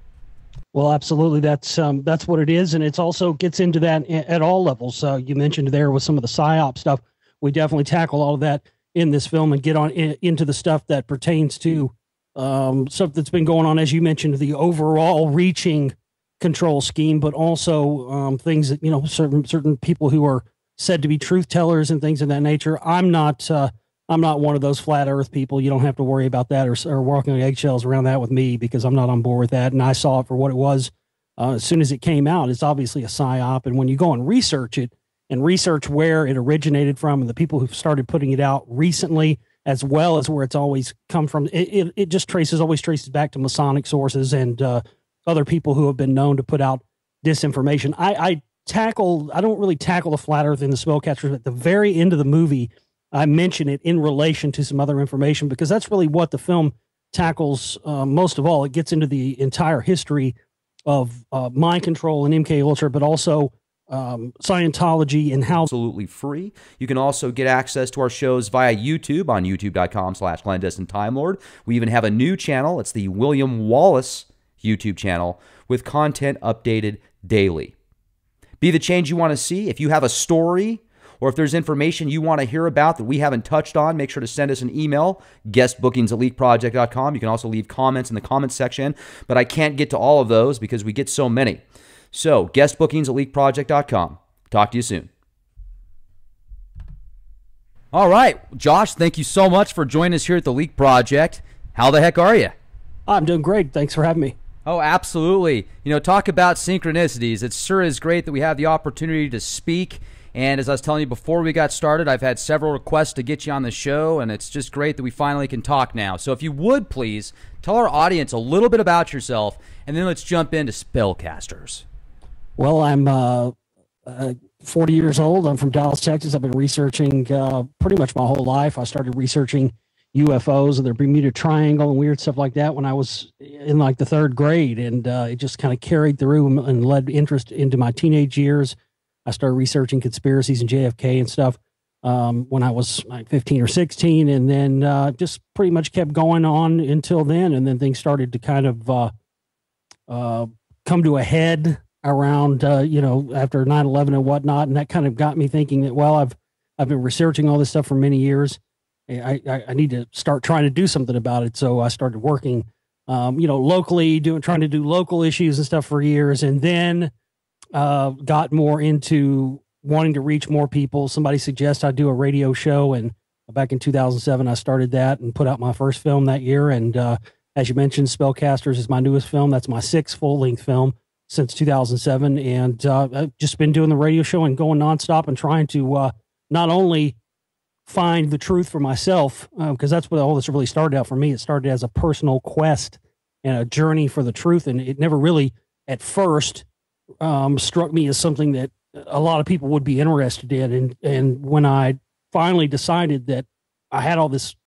Well, absolutely. That's what it is. And it's also gets into that at all levels. You mentioned there with some of the PSYOP stuff. We definitely tackle all of that in this film and get on into the stuff that pertains to stuff that's been going on, as you mentioned, the overall reaching control scheme, but also things that, certain people who are said to be truth tellers and things of that nature. I'm not one of those flat earth people. You don't have to worry about that or walking on eggshells around that with me, because I'm not on board with that. And I saw it for what it was as soon as it came out. It's obviously a psyop. And when you go and research it and research where it originated from and the people who've started putting it out recently, as well as where it's always come from, it just always traces back to Masonic sources and other people who have been known to put out disinformation. I don't really tackle the flat earth in the spellcasters, but at the very end of the movie, I mention it in relation to some other information, because that's really what the film tackles most of all. It gets into the entire history of mind control and MK Ultra, but also Scientology and how absolutely free. You can also get access to our shows via YouTube on youtube.com/clandestine time lord. We even have a new channel. It's the William Wallace YouTube channel, with content updated daily. Be the change you want to see. If you have a story, or if there's information you want to hear about that we haven't touched on, make sure to send us an email, guestbookings@leakproject.com. You can also leave comments in the comments section, but I can't get to all of those because we get so many. So, guestbookings@leakproject.com. Talk to you soon. All right, Josh, thank you so much for joining us here at the Leak Project. How the heck are you? I'm doing great. Thanks for having me. Oh, absolutely. Talk about synchronicities. It sure is great that we have the opportunity to speak. And as I was telling you before we got started, I've had several requests to get you on the show, and it's just great that we finally can talk now. So if you would, please, tell our audience a little bit about yourself, and then let's jump into spellcasters. Well, I'm 40 years old. I'm from Dallas, Texas. I've been researching pretty much my whole life. I started researching UFOs and their Bermuda Triangle and weird stuff like that when I was in like the 3rd grade. And it just kind of carried through and led interest into my teenage years. I started researching conspiracies and JFK and stuff when I was like 15 or 16. And then just pretty much kept going on until then. And then things started to kind of come to a head around, after 9/11 and whatnot. And that kind of got me thinking that, well, I've been researching all this stuff for many years. I need to start trying to do something about it. So I started working, locally, trying to do local issues and stuff for years. And then got more into wanting to reach more people. Somebody suggested I do a radio show. And back in 2007, I started that and put out my first film that year. And as you mentioned, Spellcasters is my newest film. That's my 6th full-length film since 2007. And I've just been doing the radio show and going nonstop and trying to not only find the truth for myself, because that's what all this really started out for me. It started as a personal quest and a journey for the truth. And it never really, at first, struck me as something that a lot of people would be interested in. And when I finally decided that I had all this